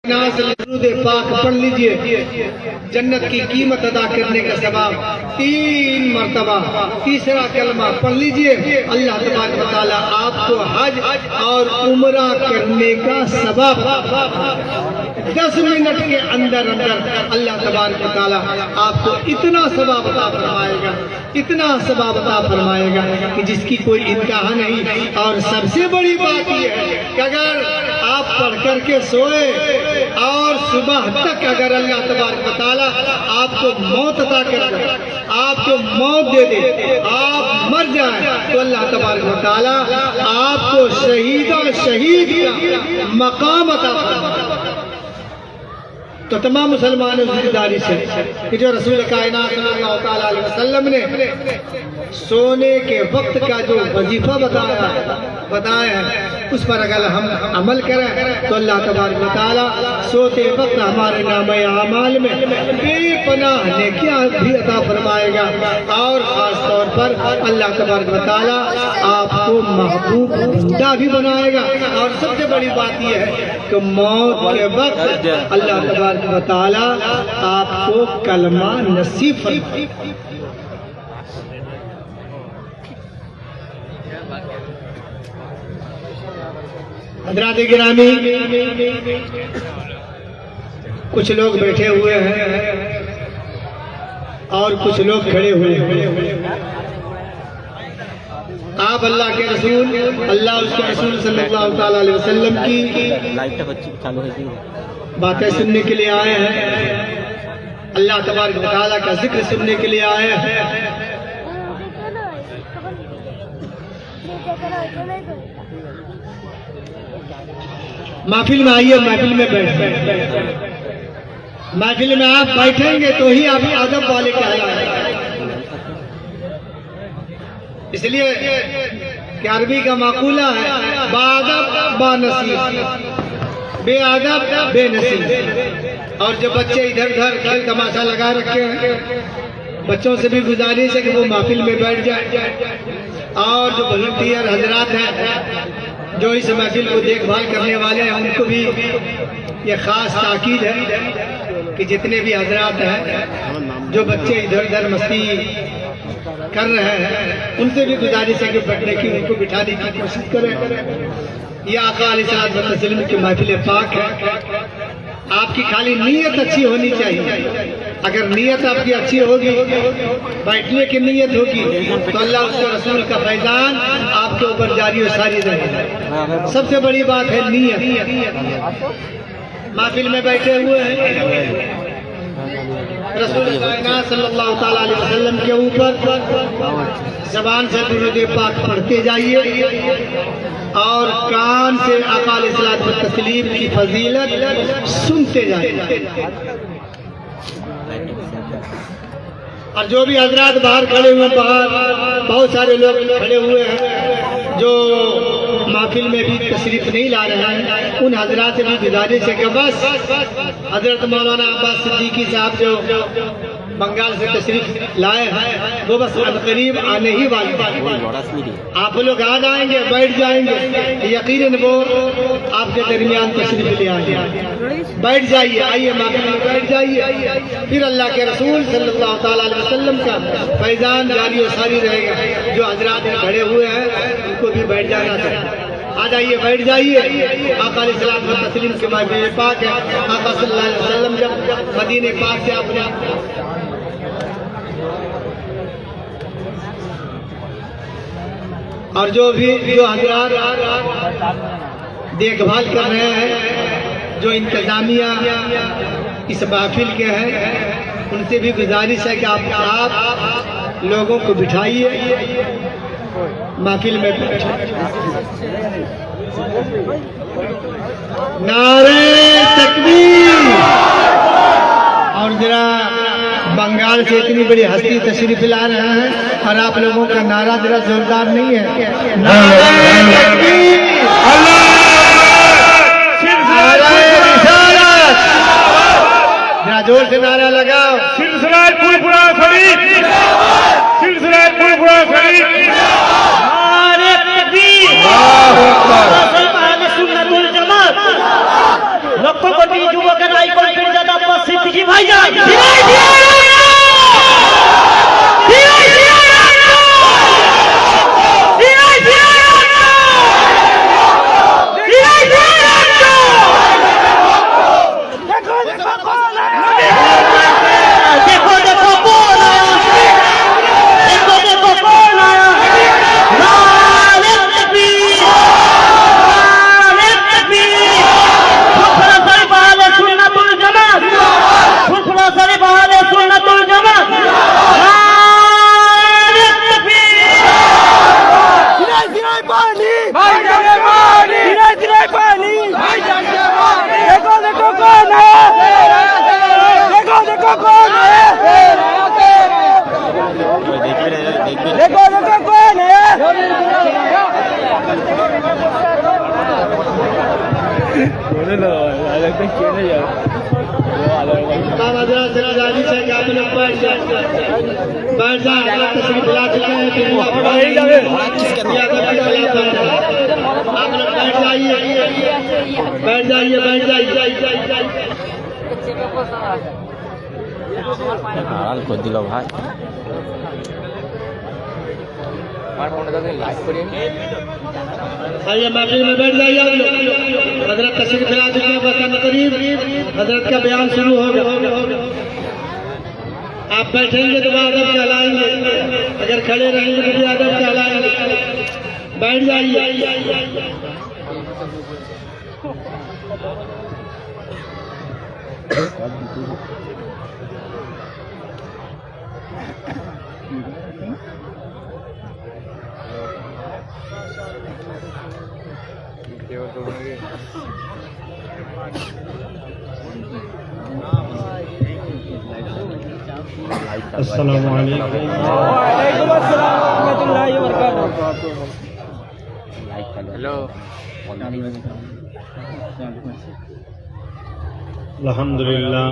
दुरूद पाक पढ़ लीजिए, जन्नत की कीमत अदा करने का सवाब 3 मरतबा। तीसरा कलमा पढ़ लीजिए, अल्लाह तबारक व तआला आपको हज और उम्रा करने का सवाब 10 मिनट के अंदर अल्लाह तबारक व तआला आपको इतना सवाब अता फरमाएगा, इतना सवाब अता फरमाएगा कि जिसकी कोई इंतहा नहीं। और सबसे बड़ी बात यह है कि अगर आप पढ़ करके सोए और सुबह तक अगर अल्लाह तबारक व तआला आपको मौत अता कर दे, आपको मौत दे दे, आप मर जाए, तो अल्लाह तबारक व तआला आपको शहीद का मकाम अता फरमाएगा। तो तमाम मुसलमानों की जिम्मेदारी से कि जो रसूल कायनात सल्लल्लाहु तआला अलैहि वसल्लम ने सोने के वक्त का जो वजीफा बताया है, उस पर अगर हम अमल करें तो अल्लाह तबारक व तआला सोते वक्त हमारे नामे आमाल में बेपनाह नेकियां भी अता फरमाएगा। और खास तौर पर अल्लाह तबारक व तआला आपको महबूब बंदा भी बनाएगा। और सबसे बड़ी बात यह है कि मौत के वक्त अल्लाह तबारक व तआला आपको कलमा नसीब फरमाएगा। हज़रात गिरामी, कुछ लोग बैठे हुए हैं और कुछ लोग खड़े हुए हैं। आप अल्लाह के रसूल, अल्लाह उसके रसूल सल्लल्लाहु तआला अलैहि वसल्लम की बातें सुनने के लिए आए हैं, अल्लाह तबारक व तआला का जिक्र सुनने के लिए आए हैं। महफिल में आइए, महफिल में बैठ, महफिल में आप बैठेंगे तो ही आप अदब वाले कहलाएंगे। इसलिए कि अरबी का माकूला है, बाअदब बानसीब, बेअदब बेनसीब। और जो बच्चे इधर उधर खेल तमाशा लगा रखे हैं, बच्चों से भी गुजारिश है कि वो महफिल में बैठ जाए। और जो वॉलंटियर हजरात हैं जो इस महफिल को देखभाल करने वाले हैं, उनको भी ये खास ताकीद है कि जितने भी हजरात हैं जो बच्चे इधर उधर मस्ती कर रहे हैं, उनसे भी गुजारिश है कि बैठने की, उनको बिठाने की कोशिश करें। यह आका अलैहिस्सलातु व तस्लीम की महफिल पाक है। आपकी खाली नीयत अच्छी होनी चाहिए। अगर नीयत आपकी अच्छी होगी, बैठने की नीयत होगी, तो अल्लाह उसके रसूल का फैजान आपके ऊपर जारी और सारी रहेगा। सबसे बड़ी बात है नीयत। महफिल में बैठे हुए हैं, रसूल सल्लल्लाहु तआला अलैहि वसल्लम के ऊपर ज़बान से दुरूद पाक पढ़ते जाइए और कान से आका अलैहिस्सलातु व तस्लीम की फजीलत सुनते जाइए। और जो भी हजरात बाहर खड़े हुए, बाहर बहुत सारे लोग खड़े हुए हैं जो महफिल में भी तशरीफ नहीं ला रहे हैं, उन हजरात से भी गुजारिश है कि बस हजरत मौलाना अब्बास सिद्दीकी साहब जो बंगाल से तशरीफ लाए हैं, वो बस करीब आने ही वाले। आप लोग आ जाएंगे, बैठ जाएंगे, यकीनन वो आपके दरमियान तशरीफ ले आएंगे। बैठ जाइए, आइए महफिल में बैठ जाइए, फिर अल्लाह के रसूल सल्लल्लाहु तआला अलैहि वसल्लम का फैजान जारी और सारी रहेगा। जो हजरात खड़े हुए हैं उनको भी बैठ जाना चाहिए। आ जाइए, बैठ जाइए। आका अलैहिस्सलातु व तस्लीम के महफिल पाक है। आका सल्लल्लाहु अलैहि वसल्लम जब मदीने पाक से अपने और जो हजरात देखभाल कर रहे हैं, जो इंतजामिया इस महफिल के हैं, उनसे भी गुजारिश है कि आप लोगों को बिठाइए, महफिल में नारे तकबीर। और जरा बंगाल से इतनी बड़ी हस्ती तशरीफ ला रहे हैं और आप लोगों का नारा जरा जोरदार नहीं है। नारे तकबीर, जरा जोर से नारा लगाओ। सिलसिला फुलपुरा शरीफ, सिलसिला फुलपुरा शरीफ। नारे तकबीर, अल्लाहु अकबर। লক্ষ কোটি যুবকের আইকন পীরজাদা আব্বাস সিদ্দিকী ভাইজান बाबा जरा जरा राजी से आप लोग बैठ जाए तस्वीर दिला चुके हैं फिर आप लोग बैठ जाइए बैठ जाइए बैठ जाइए को दिल भाई आइए महफिल में बैठ जाइए आप लोग हजरत तशरीफ दिला चुके हैं बस करीब हजरत का बयान शुरू होगा आप बैठेंगे तो अदब कहलाएंगे अगर खड़े रहेंगे तो भी अदब कहलाएंगे बैठ जाइए अस्सलामु अलैकुम वालेकुम अस्सलाम रहमतुल्लाहि व बरकातहू हेलो আলহামদুলিল্লাহ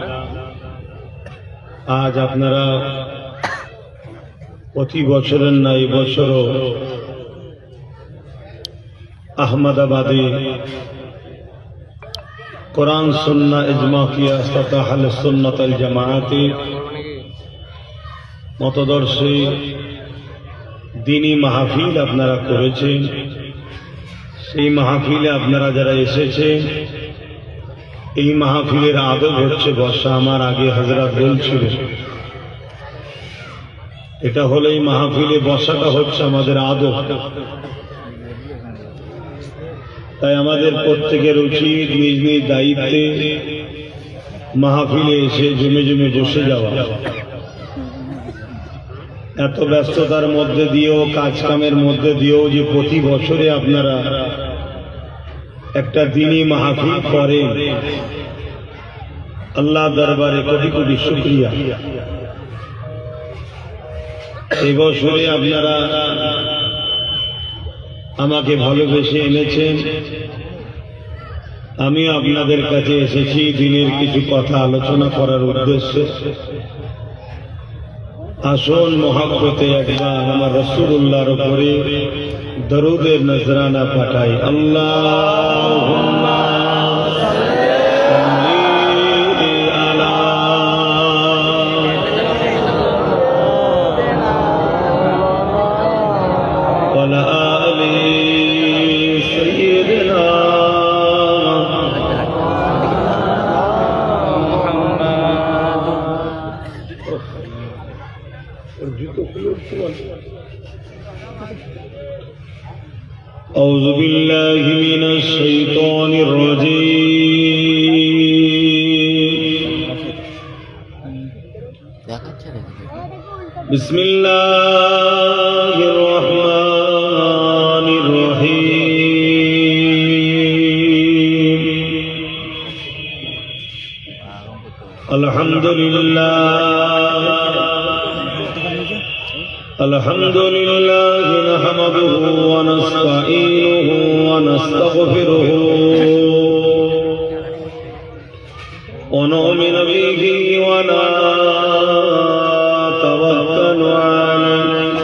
আজ আপনারা প্রতি বছরের ন্যায় বছরও আহমদাবাদে কোরআন সুন্নাহ ইজমা কিয়া ইস্তাতা আহলে সুন্নাত ওয়াল জামাআতে মতদর্শী দ্বীনি মাহফিল আপনারা করেছেন। সেই মাহফিলে আপনারা যারা এসেছেন এই মাহফিলের আদব হচ্ছে বসা। আমার আগে হযরত বলছিল এটা হলো এই মাহফিলে বসাটা হচ্ছে আমাদের আদব। তাই আমাদের প্রত্যেকের উচিত নিজ নিজ দায়িত্বে মাহফিলে এসে জমে জমে বসে যাওয়া। এত ব্যস্ততার মধ্যে দিয়েও কাজকামের মধ্যে দিয়েও যে প্রতি বছরে আপনারা একটা দ্বীনি মাহফিল করেন, আল্লাহ দরবারে কোটি কোটি শুকরিয়া। এই বছরে আপনারা আমাকে ভালোবেসে এনেছেন, আমিও আপনাদের কাছে এসেছি দিনের কিছু কথা আলোচনা করার উদ্দেশ্যে। আসুন মহব্বতে একবার আমার রাসূলুল্লাহর উপরে দরুদের নজরানা পাঠাই। আল্লাহুম্মা সাল্লি আলা ওয়া আলি সাইয়্যিদিনা أعوذ بالله من الشيطان الرجيم بسم الله الرحمن الرحيم الحمد لله نحمده ونستعينه ونستغفره ونؤمن به ونتوكل عليه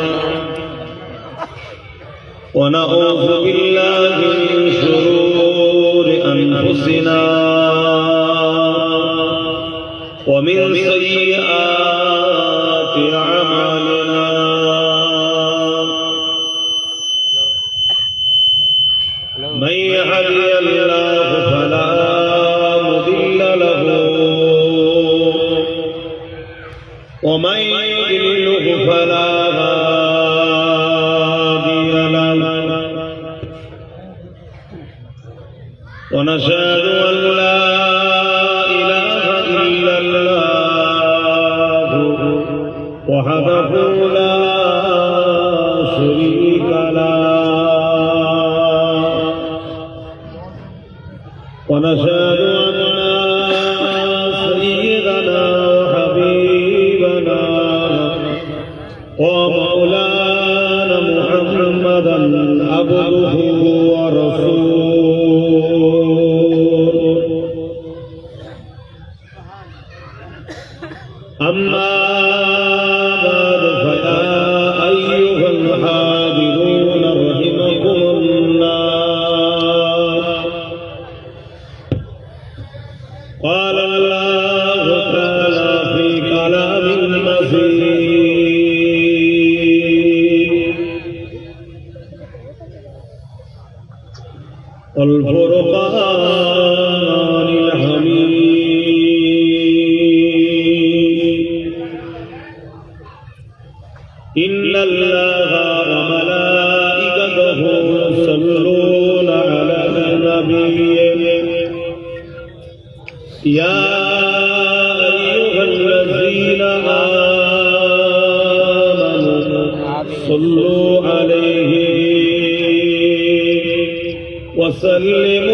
ونعوذ بالله من شرور أنفسنا ومن سيئات أعمالنا من يهدي الله فلا مضل له ومن يضلله فلا هادي له ونشهد أن لا إله إلا الله وحده لا شريك له ونشهد أن سيدنا وحبيبنا ومولانا محمدا عبده ورسوله أما بعد فيا أيها الحاضرون رحمكم الله قال الله تعالى في كلام المزيد والفرقان الحميد إن الله وملائكته يصلون على النبي يا أيها الذين آمنوا صلوا عليه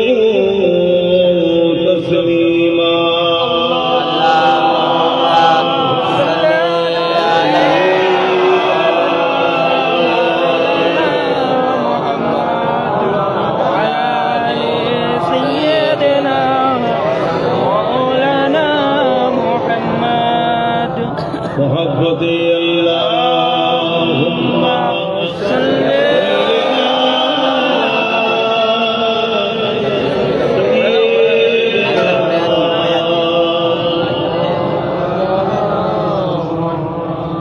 وسلموا تسليما محبتي اللهم صل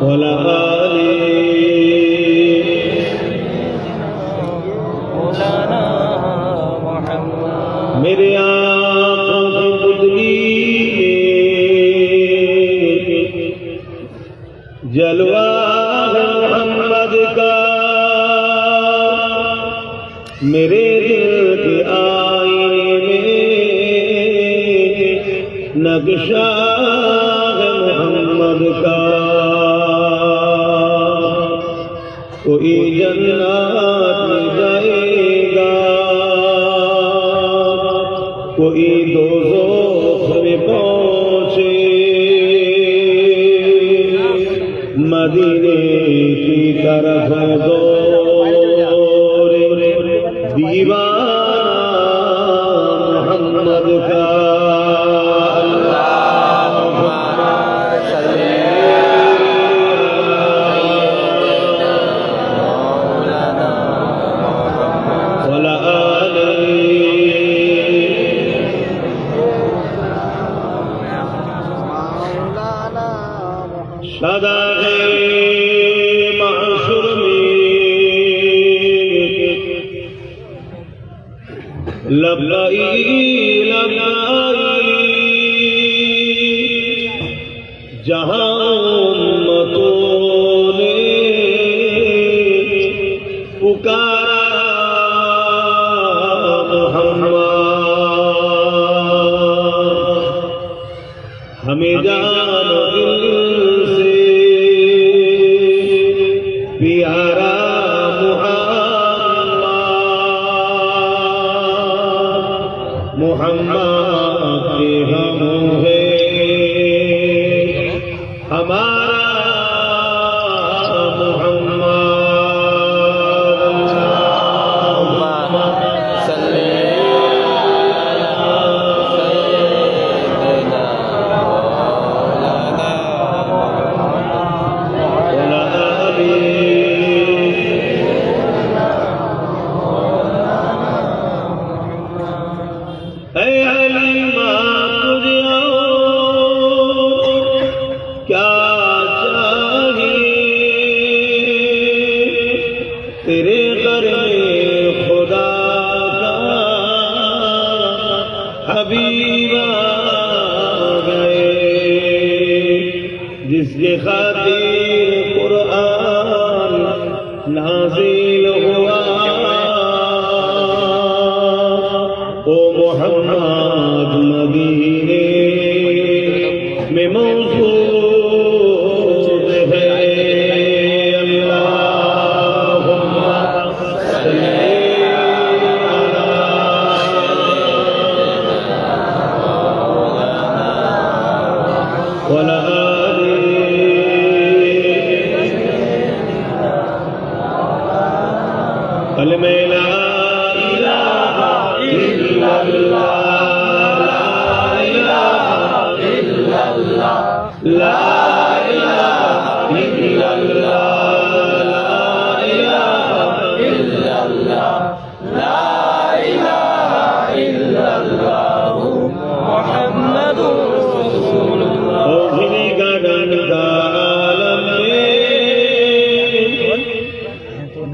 ولا मेरे आँखों की पुतली जलवा मोहम्मद का मेरे दिल के आईने में नक्शा है मोहम्मद का कोई जन्नत में जाएगा कोई दोज़ख में पहुंचे मदीने की तरफ दौड़े दीवाना मोहम्मद का सदा महशुर में लबलाई लबलाई जहां उम्मतों ने पुकारा मोहम्मद हमें जानो दिल से प्यारा मोहम्मद के हम है हमारा Hey, hey. जिसके खातिर कुरान नाज़िल हुआ ओ मोहम्मद मदीने में मौजूद है। अल्लाहुम्मा सल्ली वला कलमे ला इलाहा इल्लल्लाह ला इलाहा इल्लल्लाह ला इलाहा इल्लल्लाह मुहम्मदुर रसूलुल्लाह। ओढ़ने का डंका आलम में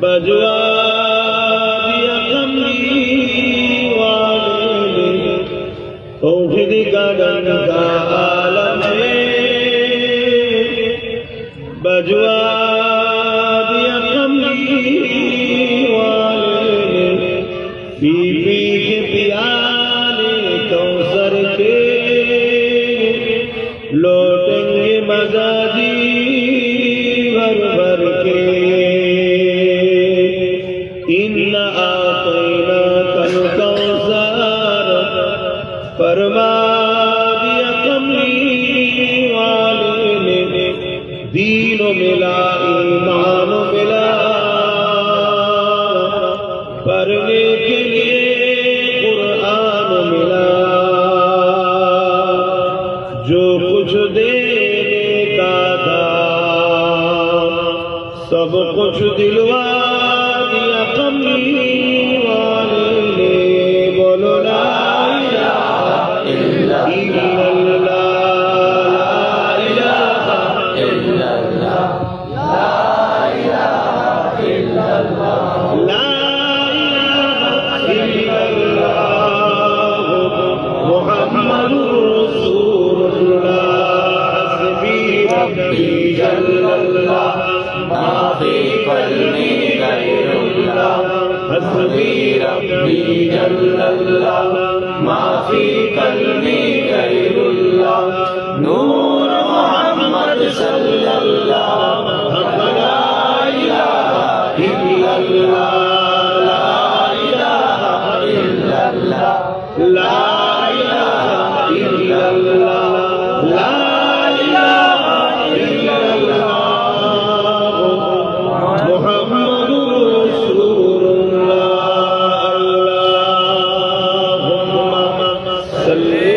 बजवा दिया कमली वाले ने। ओढ़ने का डंका आलम में बजवा दिया कमली वाले ने। पी पी के पियाले कौसर के लौटेंगे मजाजी भर भर के। इन्ना आतैना कल कौसर फरमा दिया कमली वाले ने। दीनो मिला ईमान मिला पढ़ने के लिए कुरान मिला। जो कुछ देने का था सब कुछ दिलवा दिया कमली वाले ने। बोलो ला इलाहा इल्लल्लाह हस्बी रब्बी जल्लल्लाह माफी कल्बी गैरुल्लाह नूर मोहम्मद सल्लल्लाह ला इलाहा इल्लल्लाह ला इलाहा इल्लल्लाह ला इलाहा इल्लल्लाह ला इलाहा इल्लल्लाह मुहम्मदुर रसूलुल्लाह। अल्लाहुम्मा सल्ली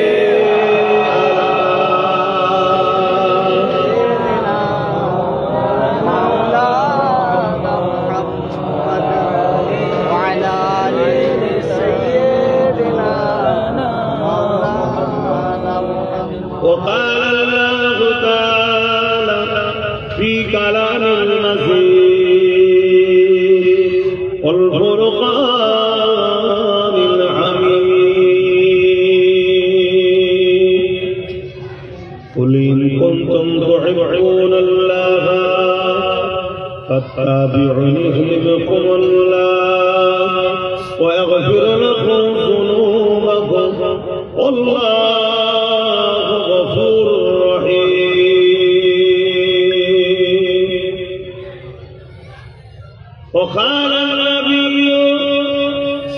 وقال الله تعالى في كلام المزيد والفرقان الحميد قل إن كنتم تحبون الله فاتبعوني يحببكم الله ويغفر لكم ذنوبكم والله غفور رحيم. وقال النبي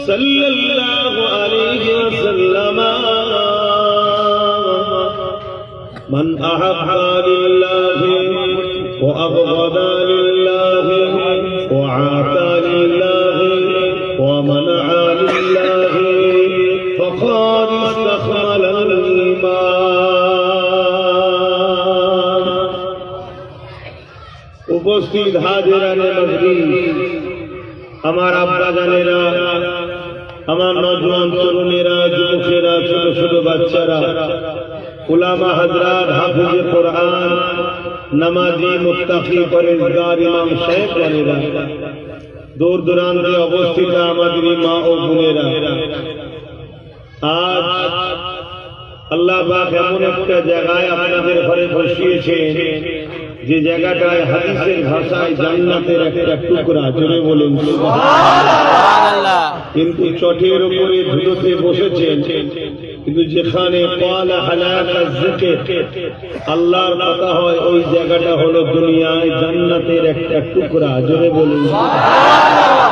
صلى الله عليه وسلم من أحب لله وأبغض لله وعافى لله ومنع لله فقد استكمل الإيمان. উপস্থিত হাজিরানে মজলিস, আমার আব্বা জানেরা, আমার নওজোয়ান তরুণেরা, যুবকেরা, ছোট ছোট বাচ্চারা, উলামা হযরত, হাফিজে কোরআন, নামাজি, মুত্তাকি, পরহেজগার, ইমাম সাহেব জানেরা, দূর দূরান্তে অবস্থিত আমাদের মা ও বোনেরা, আজ আল্লাহ পাক এমন একটা জায়গায় আপনাদের ঘরে বসিয়েছেন যে জায়গাটায় হাদিসের ভাষায় জান্নাতের একটা টুকরা, জোরে বলুন সুবহানাল্লাহ। কিন্তু চটের উপরে ধুলোতে বসেছেন, কিন্তু যেখানে ক্বালা হালাকা যিকর আল্লাহর কথা হয় ওই জায়গাটা হলো দুনিয়ায় জান্নাতের একটা টুকরা, জোরে বলুন সুবহানাল্লাহ।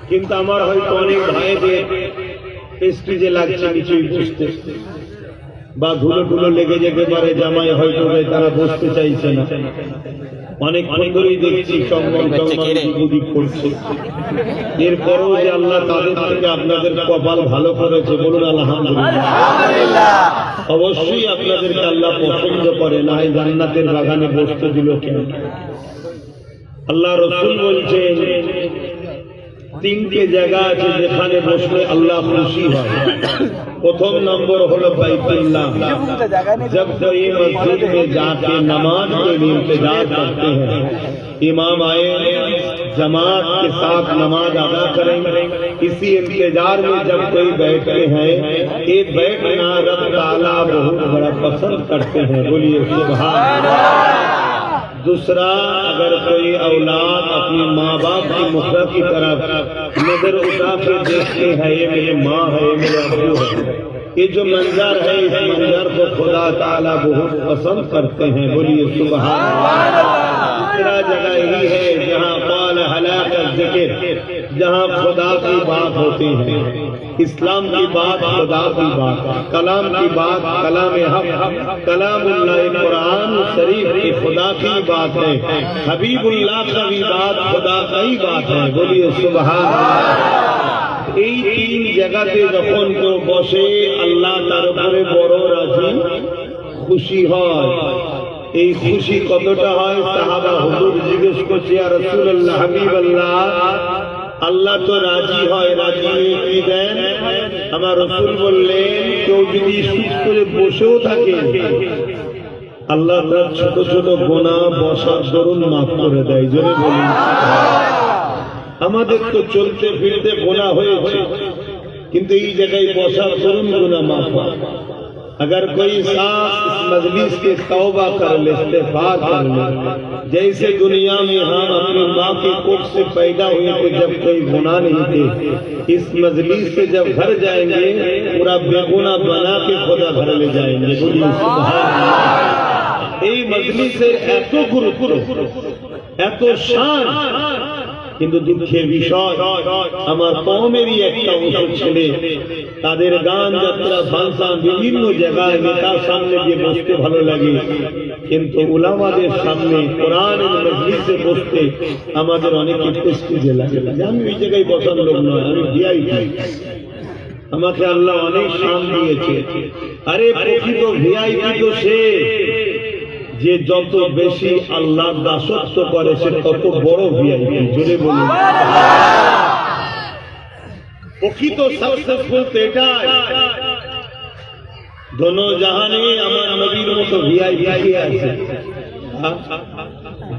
কিন্তু আমার হয়তো অনেক ভাইদের প্রেস্টিজে লাগছে কিছুই বুঝতে, বা ধুলো ধুলো লেগে যেতে পারে জামাই হয়তো তারা বসতে চাইছে না। অনেকক্ষণ ধরেই দেখছি সম্মান করছে, এরপরেও যে আল্লাহ তাদের থেকে আপনাদের কপাল ভালো করেছে, বলুন আলহামদুলিল্লাহ। অবশ্যই আপনাদেরকে আল্লাহ পছন্দ করে, না হয় জান্নাতের বাগানে বসতে দিল কেন? আল্লাহ রাসূল বলছেন তিনটে জায়গা আছে যেখানে বসলে আল্লাহ খুশি হয়। प्रथम नंबर हलो बैतुल्लाह। जब कोई मस्जिद में जाके नमाज के लिए इंतजार करते हैं, इमाम आए जमात के साथ नमाज अदा करेंगे, इसी इंतजार में जब कोई बैठते हैं, ये बैठना रब ताला बहुत बड़ा पसंद करते हैं, बोलिए सुभान अल्लाह। दूसरा, अगर कोई औलाद अपनी माँ बाप की मुखरा की तरफ नजर उठा के देखते हैं, ये मेरी माँ है, ये मेरा अबू है, ये जो मंजर है इस मंजर को खुदा ताला बहुत पसंद करते हैं, बोलिए सुभान अल्लाह। दूसरा जगह यही है जहाँ क़ाल हलाका ज़िक्र, जहाँ खुदा की बात होती है, इस्लाम की बात, खुदा की बात, कलाम की बात, कलाम हक, कलामुल्लाह कुरान शरीफ की खुदा की बात है, हबीबुल्लाह का भी बात खुदा की ही बात है, बोलिए सुभान अल्लाह। এই তিন জায়গাতে যখন কেউ বসে আল্লাহ তার উপরে বড় রাজি খুশি হয়। এই খুশি কতটা হয়? সাহাবা হুজুর জিজ্ঞেস করছে, ইয়া রাসূলুল্লাহ, হাবিবাল্লাহ, আল্লাহ তো রাজি হয়, রাজি হয়ে কি দেন? আমার রাসূল বললেন, কেউ যদি সুখ করে বসেও থাকে আল্লাহ তার ছোট ছোট গুনাহ বসার দরুন মাফ করে দেয়, জোরে বলুন। আমাদের তো চলতে ফিরতে গুনাহ হয়েছে, কিন্তু এই জায়গায় বসার দরুন গুনাহ মাফ হয়। अगर कोई सांस इस मजलिस के तौबा कर ले, इस्तिग़फ़ार कर ले, जैसे दुनिया में हम अपनी माँ के कोख से पैदा हुए थे जब कोई गुनाह नहीं थे, इस मजलिस से जब घर जाएंगे पूरा बेगुनाह बना के खुदा घर ले जाएंगे, बोलिए सुभान अल्लाह। এই মজলিসের এত গুরুত্ব, এত শান, কিন্তু দুঃখের বিষয় আমার কওমেরই একটা অংশ ছেলে তাদের গান যাত্রা ফাংশন বিভিন্ন জায়গায় নেতার সামনে গিয়ে বসতে ভালো লাগে, কিন্তু উলামাদের সামনে কোরআনের মজলিসে বসতে আমাদের অনেক প্রেস্টিজে লাগে। আমি ওই জায়গায় বসার লোক নয়, আমি ভিআইপি, আমাকে আল্লাহ অনেক শান দিয়েছে। আরে প্রকৃত ভিআইপি তো সে যে যত বেশি আল্লাহ দাসত্ব করে সে তত বড় ভিআইপি, জোরে বলুন। প্রকৃত সাকসেসফুল তো এটাই, दोनों जहाने আমার নবীর মতো ভিআইপি আছে।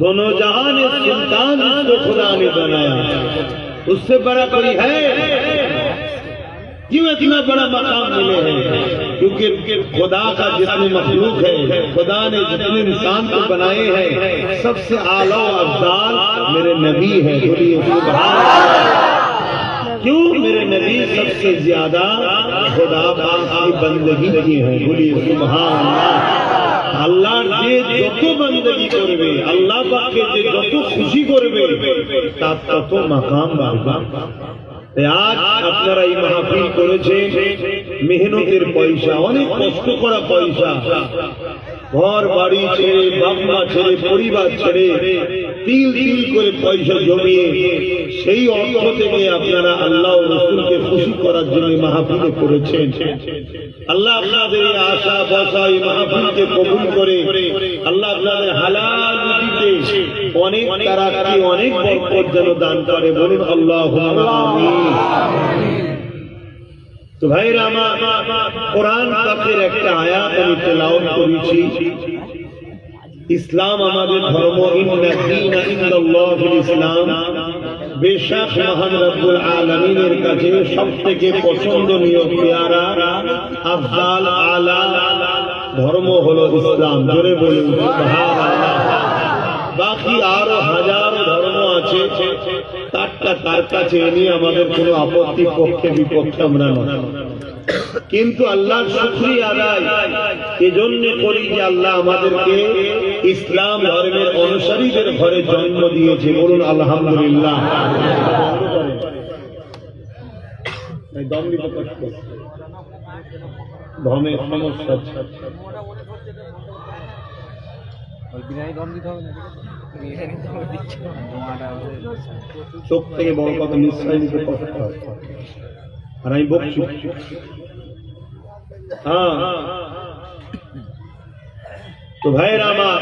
दोनों जहान सुल्तान जिसको खुदा ने बनाया, उससे बड़ा कोई है? क्यों इतना बड़ा मकाम मिले हैं? क्योंकि खुदा का जितने मखलूक है, खुदा ने जितने इंसान को बनाए हैं, सबसे आला अफजाल मेरे नबी है, बोलिए सुभान अल्लाह। क्यों? मेरे नबी सबसे ज्यादा खुदा पाक की बंदगी की है, बोलिए सुभान अल्लाह। আল্লাহর যে যত বندگی করবে, আল্লাহ পাককে যে যত খুশি করবে তার তত মাকাম বাড়বে। আজ আপনারা এই মাহফিল করেছেন মেহনতের পয়সা, অনেক কষ্ট করা পয়সা, ঘর বাড়ি ছেড়ে, বাপ মা ছেড়ে, পরিবার ছেড়ে তিল তিল করে পয়সা জমিয়ে সেই অর্থ থেকে আপনারা আল্লাহ ও রাসূলকে খুশি করার জন্য মাহফিল করেছেন। আল্লাহ আপনাদের এই আশা বসা এই মাহফিলকে কবুল করে আল্লাহ আপনাদের হালাল রুজিতে অনেক তারাক্কি, অনেক বরকত যেন দান করে, বলুন আল্লাহুম্মা আমিন। তো ভাইরা আমার, কোরআন পাকের একটা আয়াত আমি তেলাওয়াত করেছি। ইসলাম আমাদের ধর্ম, ইন্না দীনা ইনদাল্লাহিল ইসলাম, বেশক মহান রব্বুল আলামিনের কাছে সবথেকে পছন্দনীয় পেয়ারা আফজাল আলা ধর্ম হলো ইসলাম। জোরে বলুন সুবহানাল্লাহ। বাকি আরো হাজারো ধর্ম আছে, তার কাছে নিয়ে আমাদের কোনো আপত্তি, পক্ষে বিপক্ষে আমরা নয়। কিন্তু আল্লাহর শুকরিয়া আদায় এজন্য করি যে আল্লাহ আমাদেরকে ইসলাম ধর্মের অনুসারীদের ঘরে জন্ম দিয়েছে। বলুন আলহামদুলিল্লাহ। ধর্মের সমস্যা চোখ থেকে বড় কথা নিশ্চয় নিতে কষ্ট হয়, আর আমি বকছি। হ্যাঁ তো ভাইয়েরা আমার,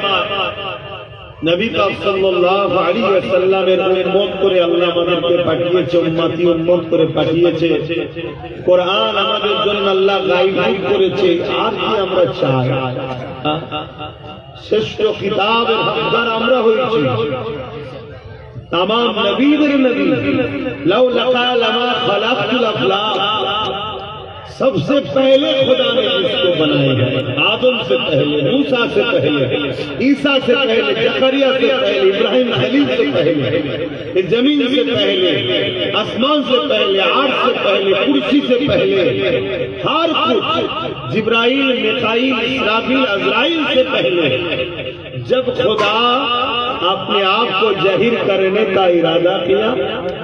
নবী পাক সাল্লাল্লাহু আলাইহি ওয়াসাল্লামের উম্মত করে আল্লাহ আমাদেরকে পাঠিয়েছে, উম্মতি উম্মত করে পাঠিয়েছে। কোরআন আমাদের জন্য আল্লাহ গাইড করেছে। আর কি আমরা চাই? শ্রেষ্ঠ কিতাবের হকদার আমরা হয়েছি। तमाम नबीদের नबी लौ लका लमा खलक़तुल अफलाक, सबसे पहले खुदा ने जिसको बनाया है, आदम से पहले, मूसा से पहले, ईसा से पहले, जकरिया से पहले, इब्राहिम खलील से पहले, जमीन से पहले, आसमान से पहले, आर्श से पहले, कुर्सी से पहले, हर कुछ जिब्राइल, मिकाईल, इसराफील, अज़राइल से पहले जब खुदा अपने आप को जाहिर करने का इरादा किया,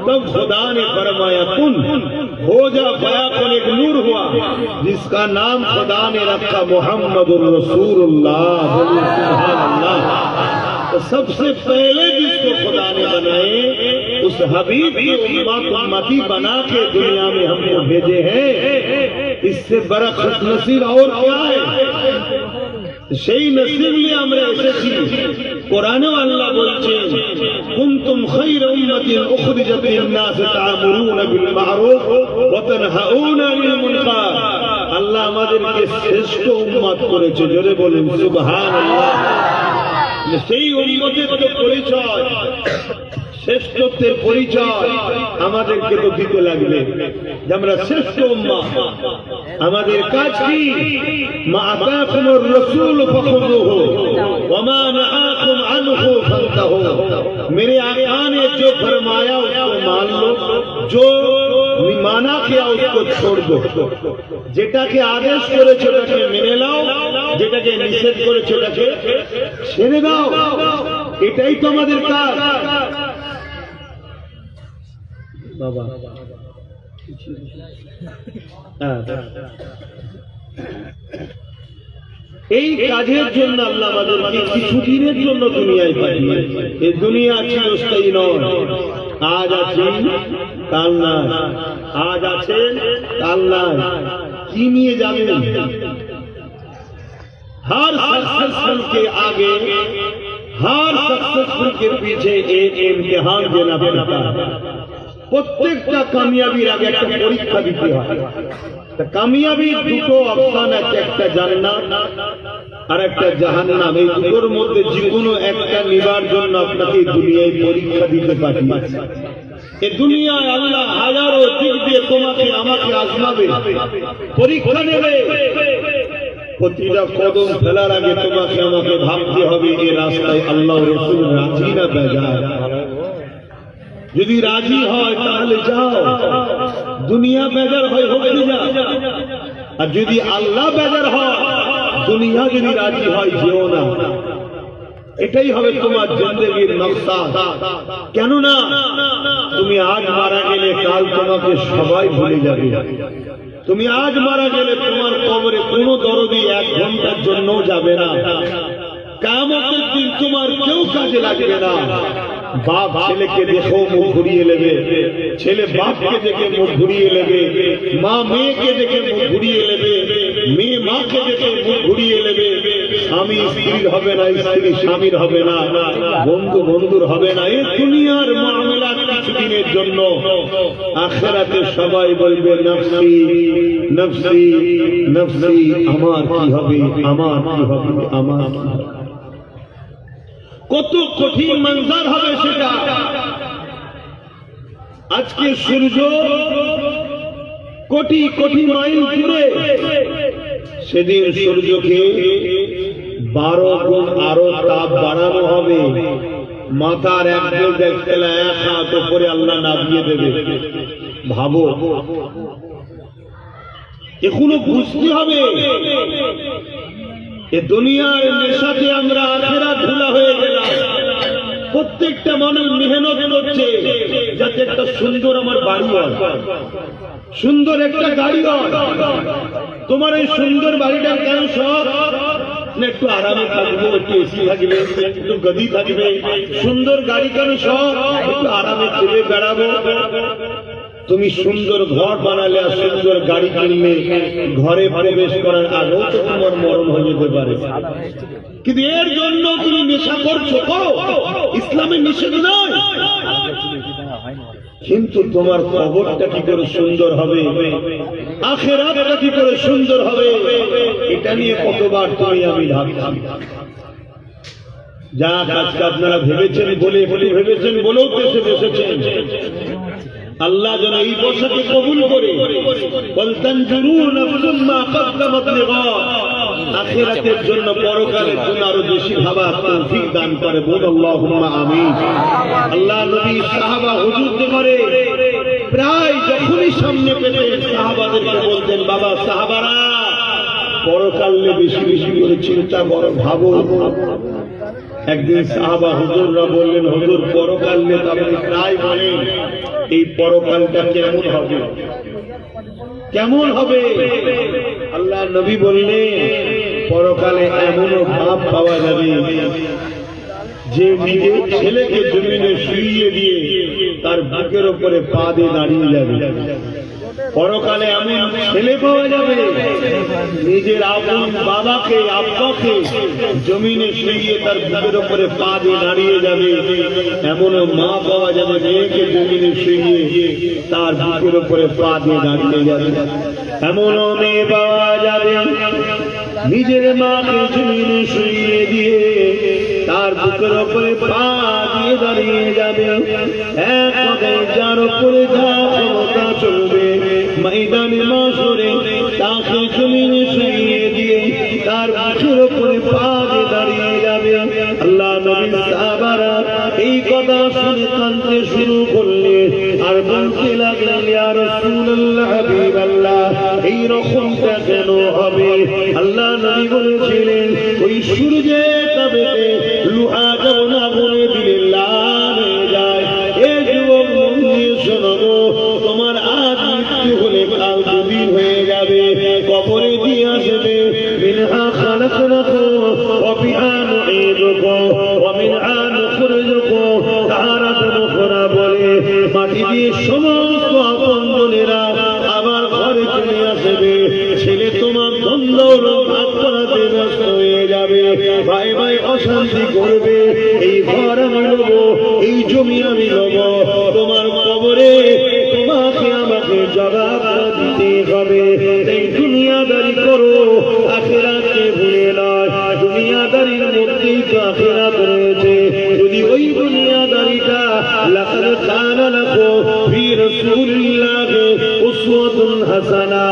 तब खुदा ने फरमाया कुन हो जा फयाकुन। एक नूर हुआ जिसका नाम खुदा ने रखा मुहम्मदुर रसूलुल्लाह। सुभान अल्लाह। तो सबसे पहले जिसको खुदा ने बनाए उस हबीब की उम्मती बना के दुनिया में हमको भेजे हैं। इससे बड़ा खुशनसीब और क्या है? সেই নসিব নিয়ে আমরা এসেছি। কোরআনে আল্লাহ বলছেন কুনতুম খায়রা উম্মাতিন উখরিজাত লিন-নাস তা'মুরুনা বিল মা'রুফ ওয়া তানহাউনা আনিল মুনকার। আল্লাহ আমাদেরকে শ্রেষ্ঠ উম্মত করেছে। জোরে বলুন সুবহানাল্লাহ। সেই উম্মতের পরিচয়, শ্রেষ্ঠত্বের পরিচয় আমাদেরকে তো দিতে লাগবে যে আমরা শ্রেষ্ঠ উম্মত। আমাদের কাজ কি? মা আতাকুমুর রাসূল ফাখুযুহু ওয়া মা নাহাকুম আনহু ফান্তাহু। मेरे आका ने जो फरमाया उसको मान लो, जो माना किया उसको छोड़ दो। যেটাকে আদেশ করেছে ওটাকে মেনে নাও, যেটাকে নিষেধ করেছে ওটাকে ছেড়ে দাও। এটাই তো আমাদের কাজ। বাবা এই কাজের জন্য আল্লাহ আমাদেরকে কিছুদিনের জন্য দুনিয়ায় পাঠিয়েছে। এই দুনিয়া চিরস্থায়ী নয়। আজ আছে কাল নাই, আজ আছে কাল নাই। কি নিয়ে যাবেন? हर सक्सेसफुल के आगे, हर सक्सेसफुल के पीछे एक इम्तिहान देना पड़ता है। প্রত্যেকটা কামিয়াবির আগে একটা পরীক্ষা দিতে হয়। কামিয়াবির দুটো অপশন আছে, একটা জান্নাত আর একটা জাহান্নাম। এই দুটোর মধ্যে যে কোনো একটা নিবার জন্য আপনাকে দুনিয়ায় পরীক্ষা দিতে পাঠিয়েছে। এই দুনিয়ায় আল্লাহ হাজারো দিক দিয়ে তোমাকে আমাকে আজমাবে, পরীক্ষা নেবে। প্রতিটা কদম ফেলার আগে তোমাকে আমাকে ভাবতে হবে এই রাস্তায় আল্লাহ রাসূল রাজি না বেজায়। যদি রাজি হয় তাহলে যাও, দুনিয়া বেজার হয় হবে না। আর যদি আল্লাহ বেজার হয়, দুনিয়া যদি রাজি হয় যেও না। এটাই হবে তোমার জিন্দেগির মকসাদ। কেননা তুমি আজ মারা গেলে কাল তোমাকে সবাই ভুলে যাবে। তুমি আজ মারা গেলে তোমার কবরে কোনো দরদি 1 ঘন্টার জন্য যাবে না। কিয়ামতের দিন তোমার কেউ কাজে লাগবে না। বাপ ছেলেকে দেখো মুখ ঘুরিয়ে নেবে, ছেলে বাপকে দেখে মুখ ঘুরিয়ে নেবে, মা মেয়েকে দেখে মুখ ঘুরিয়ে নেবে, মেয়ে মাকে দেখে মুখ ঘুরিয়ে নেবে। স্বামী স্ত্রীর হবে না, স্ত্রী স্বামীর হবে না, বন্ধু বন্ধুর হবে না। এই দুনিয়ার মামলা কিছুদিনের জন্য। আখিরাতে সবাই বলবে নফসি নফসি নফসি। আমার কি হবে, আমার কি হবে, আমার কি হবে। কত কঠিন মঞ্জার হবে সেটা। আজকে সূর্য কোটি কোটি মাইল দূরে, সেদিন সূর্যকে 12 গুণ আরো তাপ বাড়ানো হবে। মাথার একদল দেখতে এক হাত উপরে আল্লাহ নামিয়ে দেবে। ভাবো, এখনো বুঝতে হবে এ দুনিয়ার নেশাতে আমরা আখেরাত ভুলা হয়ে গেলাম। প্রত্যেকটা মানুষ মেহনত করছে যাতে একটা সুন্দর আমার বাড়ি হয়, সুন্দর একটা গাড়ি হয়। তোমার এই সুন্দর বাড়িটার কেন শখ? না একটু আরামে থাকবো, একটু এসি থাকবে, একটু গদি থাকবে। সুন্দর গাড়ি কেন শখ? একটু আরামে চেপে বেড়াবো। তুমি সুন্দর ঘর বানালে আর সুন্দর গাড়ি কিনলে, ঘরে প্রবেশ করার আগেও তো তোমার মরণ হয়ে যেতে পারে। কিন্তু এর জন্য তুমি নেশা করছো, করো, ইসলামের নিষেধ নয়। কিন্তু তোমার কবরটা কি করে সুন্দর হবে, আখিরাতটা কি করে সুন্দর হবে, এটা নিয়ে কতবার তুমি আমি ভাবছি। যা আজকে আপনারা ভেবেছেন বলে ভেবেছেন বলেও দেশে বসেছেন। আল্লাহ যেন এই বসাকে কবুল করে। আখিরাতের জন্য, পরকালের জন্য আরো বেশি ভাবার তৌফিক দান করে। বল আল্লাহুম্মা আমিন। আল্লাহ নবী সাহাবা হুজুরকে করে প্রায় যখনই সামনে পেতেন সাহাবাদেরকে বলতেন, বাবা সাহাবারা পরকাল নিয়ে বেশি বেশি করে চিন্তা করো, ভাবো। একদিন সাহাবা হুজুররা বললেন, হুজুর পরকাল নিয়ে আপনি প্রায় বলেন, এই পরকালটা কেমন হবে, কেমন হবে? আল্লাহ নবী বললেন, পরকালে এমনও ভাব পাওয়া যাবে যে নিজের ছেলেকে জমিনে শুইয়ে দিয়ে তার বুকের উপরে পা দিয়ে দাঁড়িয়ে যাবে। পরকালে এমন ছেলে পাওয়া যাবে নিজের আপন বাবাকে আব্বাকে জমিনে শুইয়ে তার বুকের উপরে পা দিয়ে দাঁড়িয়ে যাবে। এমনও মা পাওয়া যাবে মেয়েকে জমিনে শুইয়ে তার বুকের উপরে পা দিয়ে দাঁড়িয়ে যাবে। এমনও মেয়ে পাওয়া যাবে নিজের মাকে জমিনে শুইয়ে দিয়ে তার বুকের উপরে পা দিয়ে দাঁড়িয়ে যাবে। এক কথায় যার উপরে যা ক্ষমতা চলবে ময়দানে মাশরে তাকে জমিনে শুইয়ে দিয়ে তার বুকের উপরে পা দিয়ে দাঁড়িয়ে যাবে। আল্লাহ নবী সাহাবারা এই কথা শুনে কাঁদতে শুরু করলে আর বলতে লাগলেন, ইয়া রাসূলুল্লাহ হাবিবাল্লাহ, এই রকমটা কেন হবে? আল্লাহ নবী বলেছিলেন, ওই সূর্যে তাবেতে লুহা যেমন আগুনে দিলে লাল হয়ে যায়। এ যুবক মন্দির শোনো, তোমার আজ মৃত্যু হলে কাল দুদিন হয়ে যাবে, কবরে দিয়ে আসবে। মিনহা খালাকনাকুম ওয়া ফিহা নুঈদুকুম ওয়া মিনহা নুখরিজুকুম তারাতান উখরা বলে মাটি দিয়ে সমস্ত আপনজনেরা আবার ঘরে চলে আসবে। ছেলে তোমার দ্বন্দ্ব ভাগ করাতে ব্যস্ত হয়ে যাবে, ভাই ভাই অশান্তি করবে। এই ঘর আমি নেব, এই জমি আমি নেব। তোমার কবরে তোমাকে আমাকে জবাব দিতে হবে। এই দুনিয়াদারি করো, আখিরাতকে ভুলে নয়। দুনিয়াদারির মধ্যেই তো আখিরাত রয়েছে। যদি ওই দুনিয়াদারিটা লাকাদ কানা লাকুম ফি রাসূলিল্লাহি উসওয়াতুন হাসানা,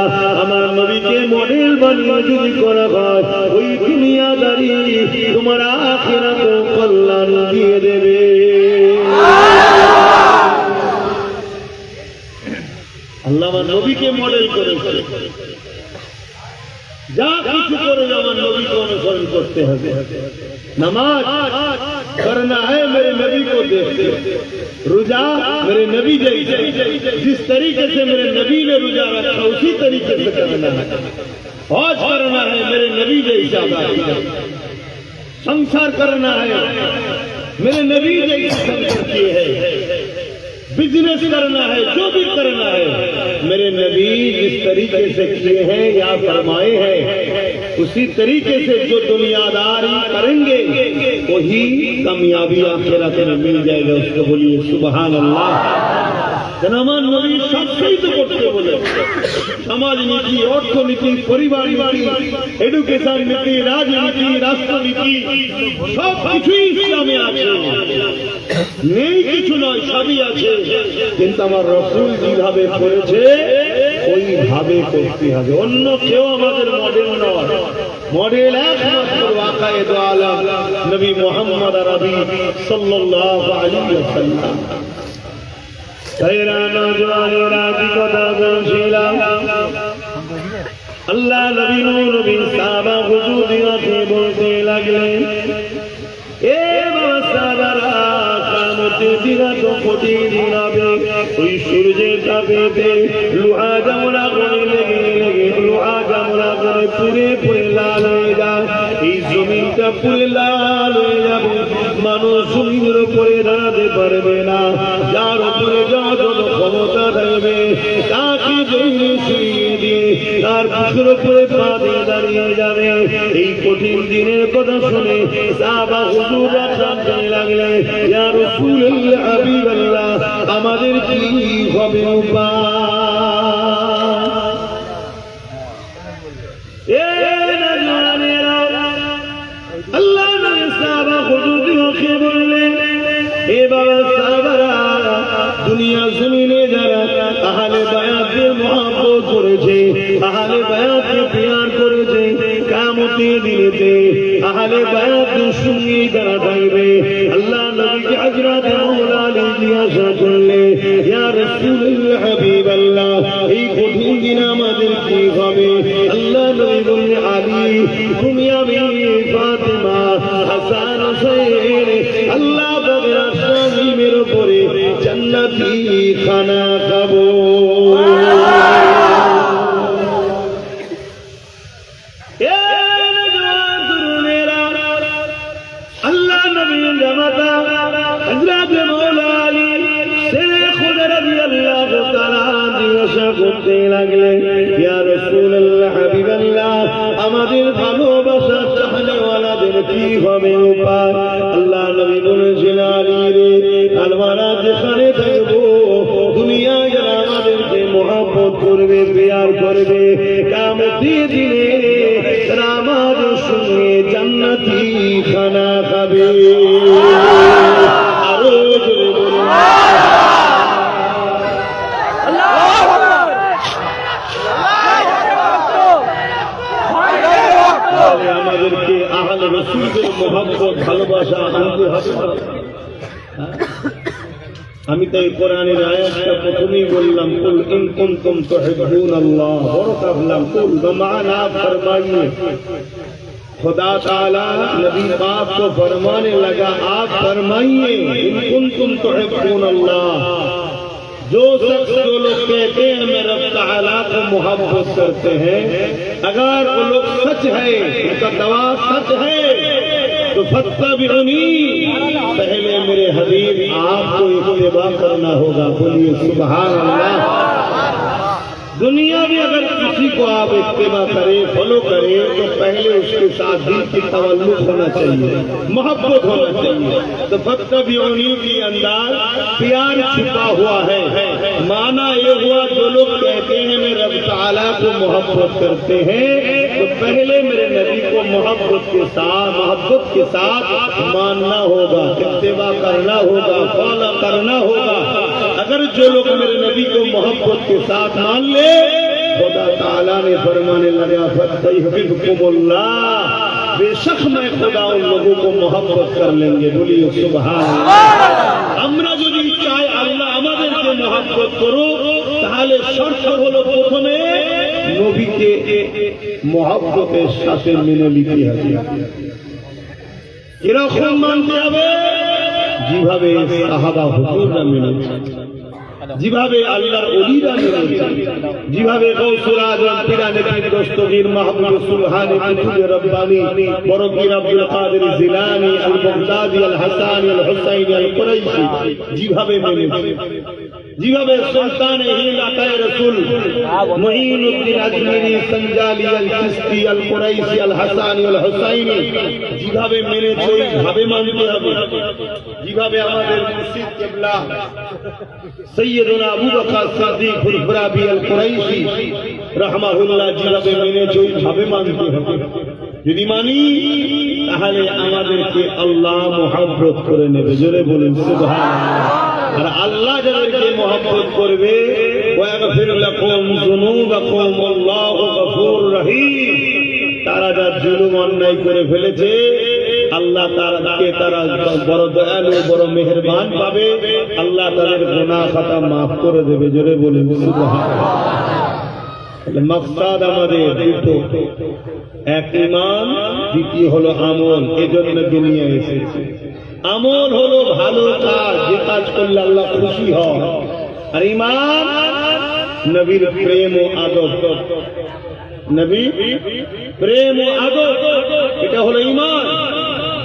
আমার নবীকে মডেল বানিয়ে যদি করা হয়, ওই দুনিয়াদারি তোমার আখিরাত কল্যাণ দিয়ে দেবে। আল্লাহ আমার নবীকে মডেল করেছে। যা কিছু করে আমার নবীকে অনুসরণ করতে হবে। नमाज करना है मेरे नबी को देखते, रोजा मेरे नबी जैसे, जिस तरीके से मेरे नबी ने रोजा रखा उसी तरीके से करना है। हज करना है मेरे नबी जैसा, संसार करना है मेरे नबी जैसे संसार किए है। बिजनेस करना है, जो भी करना है मेरे नबी जिस तरीके से किए हैं या फरमाए हैं, उसी तरीके से जो दुनियादारी करेंगे वही कामयाबी आखिरत में मिल जाएगा। उसको बोलिए सुभान अल्लाह। যেন আমার নবী সবটাই তো করতে বলে। সমাজ নীতি, অর্থনীতি, পরিবার নীতি, এডুকেশন নীতি, রাজনীতি, রাষ্ট্রনীতি সব কিছুই ইসলামে আছে, নেই কিছু নয়, সবই আছে। কিন্তু আমার রাসূল যেভাবে করেছে ওইভাবে করতে হবে, অন্য কেউ আমাদের মডেল নয়। মডেল একমাত্র আকায়ে দো আলম নবী মুহাম্মদ আরবি সাল্লাল্লাহু আলাইহি ওয়াসাল্লাম। আল্লাহ নবী নবী সাহাবা হুজুরিয়াতে বলতে লাগলেন, এ বাবা সাহাবারা, কিয়ামতের দিন তো কঠিন হবে। ওই সূর্যের তাপেতে লোহা যেমন আগুনে লেগে লোহা যেমন আগুনে পুড়ে পুড়ে লাল হয়ে যায়, এই জমিনটা পুড়ে লাল হয়ে যাবে। মানুষ জমিনের উপরে দাঁড়াতে পারবে না, যার উপরে যত ক্ষমতা থাকবে তাকে জমিনে শুইয়ে দিয়ে তার বুকের উপরে পা দিয়ে দাঁড়িয়ে যাবে। এই কঠিন দিনের কথা শুনে সাহাবা হুজুররা কাঁদতে লাগলেন, ইয়া রাসূলুল্লাহ, হাবিবাল্লাহ, আমাদের কি হবে আল্লাহ নবী সাহাবা হুজুরকে বললেন, এ বাবা সাহাবারা, দুনিয়া জমিনে যারা আহলে বায়াতের মহব্বত করেছে, আহলে বায়াতকে প্যার করেছে, কিয়ামতের দিনেতে আহলে বায়াতের সঙ্গে যারা থাকবে, আল্লাহ নবীকে হযরত মাওলা আলী জিজ্ঞাসা করলে, ইয়া রাসূলুল্লাহ, হাবিবাল্লাহ, এই কঠিন দিন আমাদের কি হবে? আল্লাহ নবী বললেন, আলী, তুমি, আমি, ফাতেমা, হাসান, হুসাইন, আল্লাহ পাকের আশরাফের উপরে জান্নাতি খানা খাবো। আল্লাহ নবীর জামাতা হযরত মাওলা আলী শেরে খুদা রাদিয়াল্লাহু তাআলা জিজ্ঞাসা করতে লাগলেন, ইয়া রাসূলুল্লাহ, হাবিবাল্লাহ, আমাদের ভালোবাসা চাহনেওয়ালাদের কি হবে উপায়? আল্লাহ নবী বলেছিলেন, আলী রে, আমরা যেখানে থাকবো দুনিয়ায় যারা আমাদেরকে মহব্বত করবে, প্যার করবে, কিয়ামতের দিনে তারা আমাদের সঙ্গে জান্নাতি খানা খাবে। আরো জোরে বলুন, আমাদেরকে আহলে রাসূলের মহব্বত, ভালোবাসা আনতে হবে। আমি তাই কোরআনের আয়াতটা প্রথমেই বললাম, কুল ইন কুনতুম তুহিব্বুনাল্লাহ, বড় কাফলাম, কুল বমানা ফরমাইয়ে। खुदा ताला नबी पाक को फरमाने लगा, आप फरमाइए, इन कुंतुम तुहिब्बून अल्लाह, जो शख्स जो लोग कहते हैं मैं रब ताला को मोहब्बत करते हैं, अगर वो लोग सच है, उनका दवा सच है, तो फत्तबिउनी, पहले मेरे हबीब आपको इत्तिबा करना होगा। बोलिए सुभान अल्लाह। दुनिया में अगर किसी को आप इत्तिबा करें, फॉलो करें, तो पहले उसके साथ दिल की तवल्लुक होना चाहिए, मोहब्बत होना चाहिए। तो फत्तबिउनी के अंदर प्यार छुपा हुआ है। माना ये हुआ, जो लोग कहते हैं मैं रब ताला को मोहब्बत करते हैं, तो पहले मेरे नबी को मोहब्बत के साथ मानना होगा, इत्तिबा करना होगा, फॉलो करना होगा। अगर जो लोग मेरे नबी को मोहब्बत के साथ मान ले, खुदा ताला ने फरमाने लगा, फत्तहिब्बुकुमुल्लाह, बेशक मैं खुदा उन लोगों को मोहब्बत कर लेंगे। बोलिए सुभान अल्लाह। আমরা যদি চাই আল্লাহ আমাদেরকে মোহাব্বত করো, তাহলে শর্ত হলো প্রথমে নবীকে মোহাব্বতের সাথে মেনে নিতে হবে। এরকম মানতে হবে যেভাবে সাহাবা হুজুররা মেনেছে, যেভাবে আল্লাহর ওলিরা মেনেছে, যেভাবে গৌসুল আজম পীরানে পীর দস্তগীর মাহবুব সুবহানী কুতুবে রব্বানী বড় পীর আব্দুল কাদের জিলানী আল বাগদাদি আল হাসানী আল হুসাইনী আল কুরাইশি যেভাবে মেনেছে, যেভাবে সুলতান হিন্দ আকায়ে রসুল মঈনুদ্দিন আজমিরি সঞ্জালি আল চিশতি আল কুরাইশি আল হাসানি আল হুসাইনি যেভাবে মেনেছে ওইভাবে মানতে হবে। যেভাবে আমাদের মুর্শিদ কিবলা সৈয়দনা আবু বকর সিদ্দিক ফুরফুরাবি আল কুরাইশি রাহমাহুল্লাহ যেভাবে মেনেছে ওইভাবে মানতে হবে। যদি মানি তাহলে আমাদেরকে আল্লাহ মুহাব্বত করে নেবে। জোরে বলুন সুবহানাল্লাহ। আর আল্লাহ যাদেরকে মুহাব্বত করবে ওয়াগফির লাকুম যুনুবাকুম আল্লাহু গফুর রহিম, তারা যা জুলুম অন্যায় করে ফেলেছে আল্লাহ তারা বড় দয়ালু বড় মেহেরবান পাবে। আল্লাহ তাদের গুনাহ খাতা মাফ করে দেবে। জোরে বলুন সুবহানাল্লাহ। মাকসাদ আমাদের দুটো, এক ঈমান, দ্বিতীয় হলো আমল। এজন্য দুনিয়া এসেছে। আমল হলো ভালো কাজ, যে কাজ করলে আল্লাহ খুশি হয়। আর ঈমান নবীর প্রেম ও আদব, নবীর প্রেম ও আদব, এটা হলো ঈমান।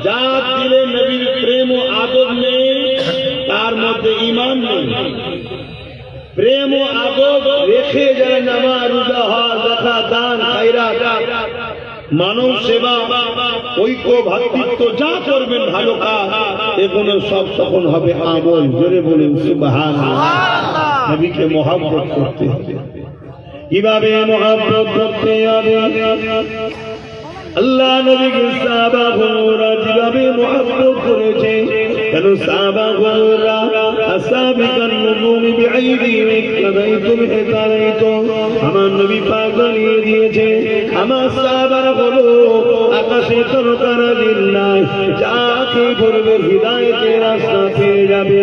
যার দিলে নবীর প্রেম ও আদব নেই তার মধ্যে ঈমান নেই। প্রেম ও আদব রেখে যারা নামাজ রোজা হজ যাকাত দান খায়রাত মানব সেবা ঐক্য ভ্রাতৃত্ব যা করবেন ভালো কাজ, এগুলো সব তখন হবে আমল। জোরে বলুন সুবহানাল্লাহ। নবীকে মহব্বত করতে হবে। কিভাবে মহব্বত করতে হবে? আল্লাহ নবীকে সাহাবাগণরা যেভাবে মহব্বত করেছে, কেন সাহাবাগণরা আসাবিকান নুজুমি বিআইদিহিম ইত্তাবাইতুম হিদায়াতুম, আমার নবী পাক জানিয়ে দিয়েছে আমার সাহাবারা হলো আকাশে তারকারা জিন্নাত, যাকে করবে হিদায়াতের রাস্তা পেয়ে যাবে।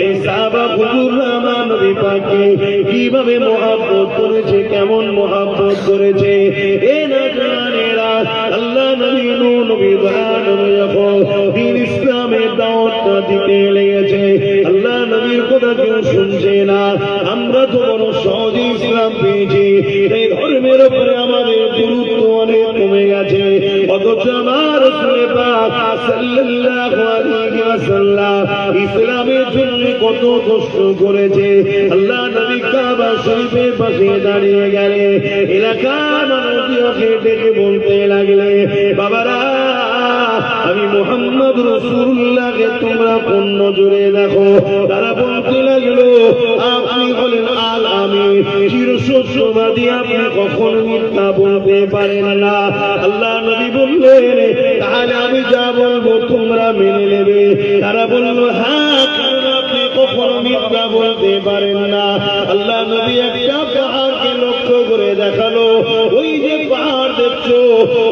এই সাহাবা হুজুররা আমার নবী পাককে কিভাবে মহব্বত করেছে, কেমন মহব্বত করেছে। এ না জানেরা আল্লাহ নবী নবী যখন দ্বীন ইসলামের দাওয়াতটা দিতে লেগেছে, আল্লাহ নবীর কথা কেউ শুনছে না। আমরা তো বড় সহজে ইসলাম পেয়েছি, এই ধর্মের উপরে আমাদের গুরুত্ব অনেক কমে গেছে। অথচ আমার রাসূল পাক সাল্লাল্লাহু আলাইহি ওয়াসাল্লাম ইসলামের জন্য কত কষ্ট করেছে। আল্লাহ নবী কাবা শরীফের পাশে দাঁড়িয়ে গেলে এলাকার মানুষকে ডেকে বলতে লাগলে, বাবারা আমি মুহাম্মদ রাসূলুল্লাহকে তোমরা কোন নজরে দেখো। তারা বলতে লাগলো আপনি হলেন আল আমিন, চিরসত্যবাদী, আপনি কখনো মিথ্যা বলতে পারেন না। আল্লাহ নবী বললেন তাহলে আমি যা বলবো তোমরা মেনে নেবে? তারা বলল হ্যাঁ, কারণ আপনি কখনো মিথ্যা বলতে পারেন না। আল্লাহ নবী একটা পাহাড়কে লক্ষ্য করে দেখালো, ওই যে পাহাড় দেখছো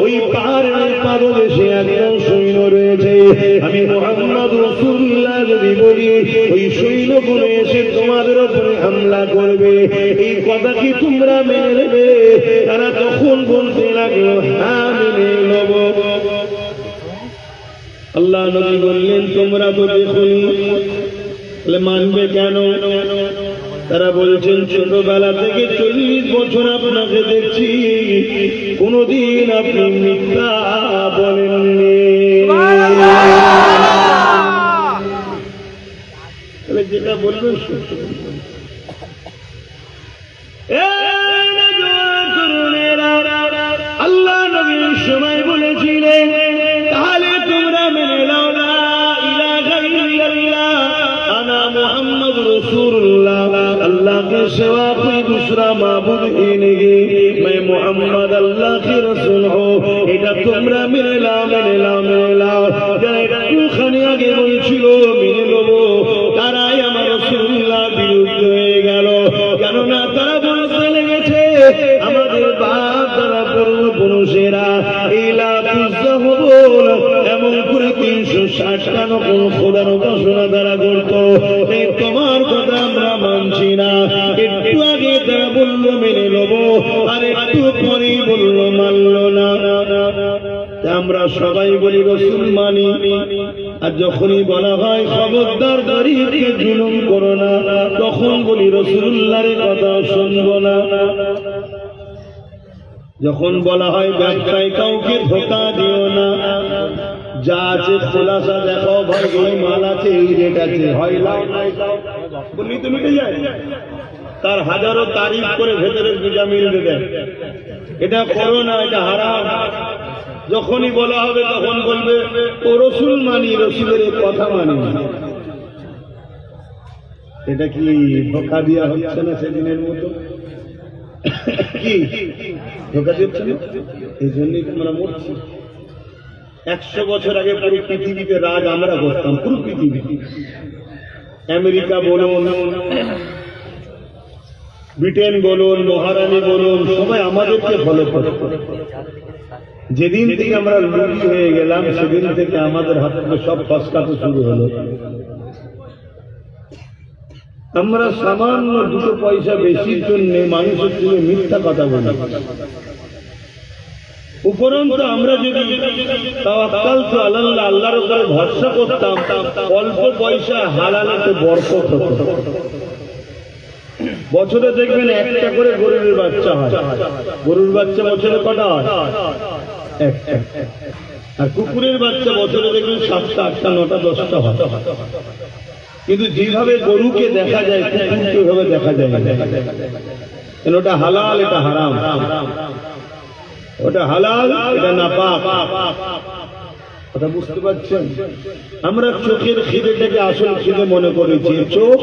ওই পাহাড়ের পাদদেশে একজন সৈন্য রয়েছে। আমি মুহাম্মদ রাসূলুল্লাহ যদি বলি ওই সৈন্যগুলো এসে তোমাদের উপরে হামলা করবে, এই কথা কি তোমরা মেনে নেবে? তারা তখন বলতে লাগলো হ্যাঁ মেনে নেব। আল্লাহ নবী বললেন তোমরা তো দেখুন, মানবে কেন? তারা বলছেন ছোটবেলা থেকে 40 বছর আপনাকে দেখছি, কোনদিন আপনি মিথ্যা বলেননি। তাহলে যেটা বলবেন সত্য বলবেন। আল্লাহ নবীর সময় বলেছিলেন তাহলে তোমরা মেনে নাও না ইলাহা ইল্লাল্লাহ আনা মুহাম্মদ রাসূলুল্লাহ, अल्लाह के सिवा कोई दूसरा माबूद ही नहीं, मैं मोहम्मद अल्लाह के रसूल हूँ। এটা তোমরা মেনে নাও, মেনে নাও, মেনে নাও। যারা একটুখানি আগে বলছিল মেনে নেবো, তারাই আমার রাসূলুল্লাহ বিরুদ্ধে হয়ে গেল। কেননা তারা বলতে লেগেছে আমাদের বাপ তারা পূর্বপুরুষেরা এমন করে 360টা নকল খোদার উপাসনা তারা করতো। তোমার কথা আমরা মানছি না। একটু আগে তারা বললো মেনে নেবো, আর একটু পরেই বললো মানলো না। আমরা সবাই বলি রাসূল মানি, আর যখনই বলা হয় খবরদার গরীবকে জুলুম করো না, তখন বলি রাসূলুল্লাহর কথা শুনবো না। যখন বলা হয় ব্যবসায় কাউকে ধোঁকা দিও না, যা আছে খোলাসা দেখাও, ভাই এই মাল আছে এই রেট আছে, হয় লাও নাই দাও, বললি তো মিটে যায়, তার হাজারো তারিফ করে ভেতরের পূজা মিলবে দেয়। এটা করো না, এটা হারাম। যখনই বলা হবে তখন বলবে ও রসুল মানি, রসুলের এই কথা মানি। এটা কি ধোকা দেওয়া হচ্ছে না সেদিনের মতো? কি ধোকা দিচ্ছে না? এই জন্যই তোমরা মরছি। 100 বছর আগে পুরো পৃথিবীতে রাজ আমরা করতাম, পুরো পৃথিবী। আমেরিকা বলুন, ব্রিটেন বলুন, মহারানী বলুন, সবাই আমাদেরকে ফলো করত। যেদিন থেকে আমরা লুটি হয়ে গেলাম সেদিন থেকে আমাদের হাত থেকে সব ফসকাতে শুরু হলো। আমরা সামান্য 2 পয়সা বেশির জন্য মানুষের সঙ্গে মিথ্যা কথা বলি। উপরন্ত আমরা যদি তাওয়াক্কাল তো আল্লাহ, আল্লাহর উপরে ভরসা করতাম, অল্প পয়সা হালালেতে বরকত হতো। বছরে দেখবেন একটা করে গরুর বাচ্চা হয়। গরুর বাচ্চা বছরে কটা হয়? একটা। আর কুকুরের বাচ্চা বছরে দেখবেন 7টা, 8টা, 9টা, 10টা হয়। কিন্তু যেভাবে গরুকে দেখা যায় কুকুরকে ওইভাবে দেখা যায় না। কেন? ওটা হালাল, এটা হারাম। ওটা হালাল, এটা নাপাক। কথা বুঝতে পারছেন? আমরা চোখের খিদেটাকে আসল খিদে মনে করেছি। চোখ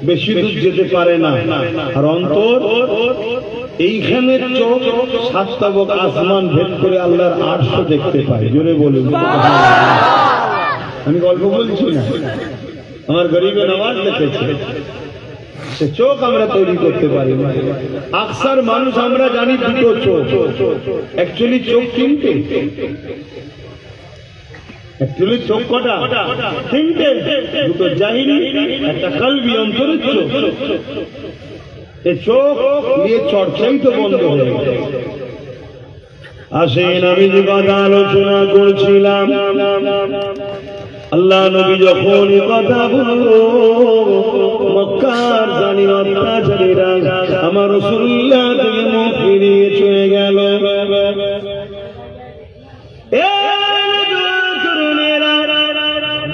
বেশি দূর যেতে পারে না, আর অন্তর এইখানে চোখ 7 তাবক আসমান ভেদ করে আল্লাহর আরশ দেখতে পায়। জোরে বলুন। আমি গল্প বলছি না, আমার গরিবে নওয়াজ দেখেছে। সে চোখ আমরা তৈরি করতে পারি না। আকসার মানুষ আমরা জানি 2টো চোখ, অ্যাকচুয়ালি চোখ 3টে। অ্যাকচুয়ালি চোখ কটা? 3টে। 2টো জাহিরি, একটা কলবি, অন্তরের চোখ। এই চোখ নিয়ে চর্চাই তো বন্ধ হয়ে গেছে। আসেন, আমি যে কথা আলোচনা করছিলাম, আল্লাহ নবী যখন কথা বললো, মক্কার জানি অত্যাচারীরা আমার রাসূলুল্লাহ থেকে মুখ ফিরিয়ে চলে গেল।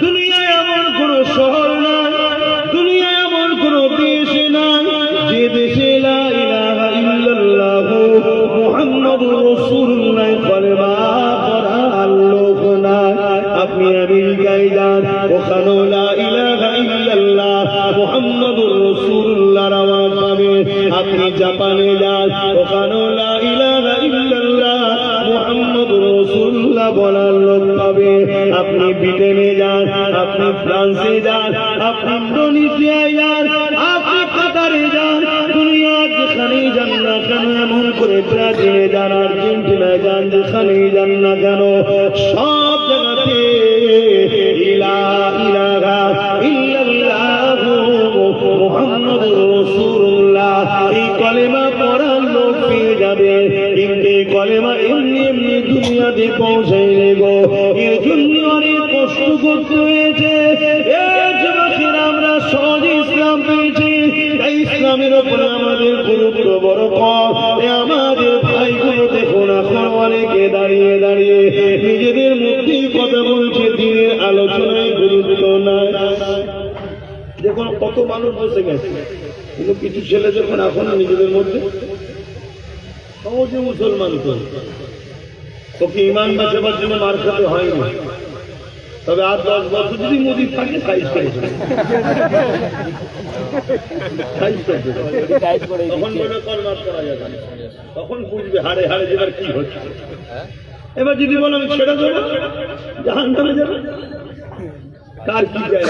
দুনিয়ায় এমন কোন শহর না, দুনিয়ায় এমন কোন দেশ না যে দেশে লা ইলাহা ইল্লাল্লাহু মুহাম্মাদুর রাসূলুল্লাহ কলেমা পড়ার লোক না। আপনি আমেরিকায় যান, ওখানেও লা ইলাহা ইল্লাল্লাহ মুহাম্মাদুর রাসূলুল্লাহর আওয়াজ পাবে। আপনি জাপানে যান, ওখানেও লা ইলাহা ইল্লাল্লাহ মুহাম্মাদুর রাসূলুল্লাহ বলার লোক পাবে। আপনি ব্রিটেনে যান, আপনি ফ্রান্সে যান, আপনি ইন্দোনেশিয়ায় যান, আপনি কাতারে যান, দুনিয়ার যেখানেই যান না কেন, এমন করে ব্রাজিলে যান, আর্জেন্টিনায় যান, যেখানেই যান না কেন, সব জায়গাতে লা ইলাহা ইল্লাল্লাহু মুহাম্মাদুর রাসূলুল্লাহ এই কলেমা পড়ার লোক পেয়ে যাবে। কিন্তু এই কলেমা এমনি এমনি দুনিয়াতে পৌঁছাইলে গো, এর জন্য অনেক কষ্ট করতে হয়েছে। যুবকেরা আমরা সহজে ইসলাম পেয়েছি, এই ইসলামের উপরে আমাদের গুরুত্ব বড় কম। আমাদের ভাইগুলো দেখুন, এখন অনেকে দাঁড়িয়ে দাঁড়িয়ে নিজেদের মধ্যেই কথা বলছে, দিনের আলোচনায় গুরুত্ব নাই। দেখুন কত মানুষ বসে গেছে, কিন্তু কিছু ছেলে যখন এখন নিজেদের মধ্যে সহজে মুসলমান তো ওকে ইমান বাঁচাবার জন্য মার খেতে হয়নি। তবে আর 10 বছর যদি মোদি থাকে সাইজ করেছে, তখন বলে কলমাস করা যাবে, তখন বুঝবে হাড়ে হাড়ে যেবার কি হচ্ছে। এবার যদি বলো আমি ছেড়ে দেবো, জাহান্নামে যাবে, কার কি যায়?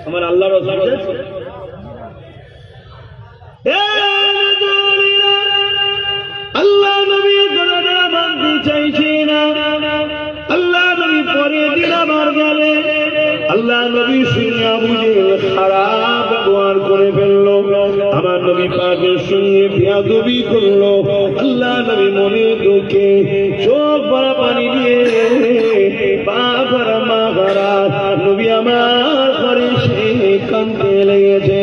আমার আল্লাহর রাসূল আল্লাহ নবী গলাটা বাঁধতে চাইছে না। আল্লাহ নবী পরে দিন আবার গেলে আল্লাহ নবী শুনিয়া বুঝে খারাপ ব্যবহার করে ফেললো। আমার নবী পাকের সঙ্গে বেয়াদবি করলো। আল্লাহ নবী মনে দুঃখে চোখ ভরা পানি দিয়ে পা ভরা মা ভরা নবী আমার ঘরে সে কাঁদতে লেগেছে।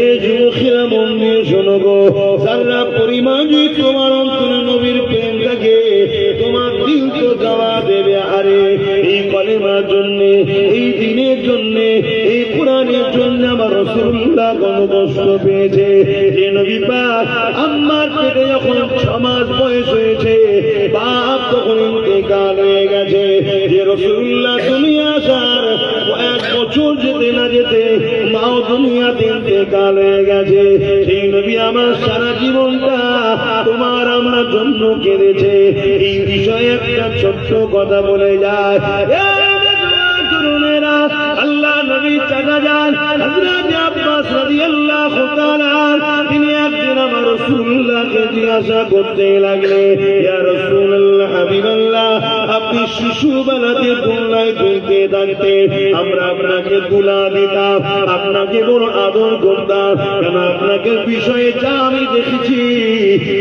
এ যুবকেরা মন দিয়ে শোনো গো, যারা পরিমাণ যদি তোমার অন্তরে নবীর প্রেম থাকে, তোমার দিল তো জমা দেবে। আরে এই কলেমার জন্য, এই দিনের জন্য, এই কোরআনের জন্য আমার রাসূলুল্লাহ কত কষ্ট পেয়েছে। যে নবী পাক আম্মার পেটে যখন 6 মাস বয়স হয়েছে, বাপ তখন ইন্তেকাল হয়ে গেছে। যে রাসূলুল্লাহ দুনিয়া আসার 1 বছর যেতে না যেতে মাও দুনিয়াতে ইন্তেকাল হয়ে গেছে। সেই নবী আমার সারা জীবনটা তোমার আমার জন্য কেঁদেছে। এই বিষয়ে একটা ছোট্ট কথা বলে যায়। আল্লাহ নবী চাচা যান হযরত আব্বাস রাদিয়াল্লাহু তাআলা তিনি একদিন আমার রাসূলুল্লাহকে জিজ্ঞাসা করতে লাগলেন, ইয়া রাসূলুল্লাহ হাবিবাল্লাহ, আপনি শিশুবেলাতে দুলায় দুলতে থাকতেন, আমরা আপনাকে দুলা দিতাম, আপনাকে বড় আদর করতাম, কেন আপনাকে বিষয়ে যা আমি দেখেছি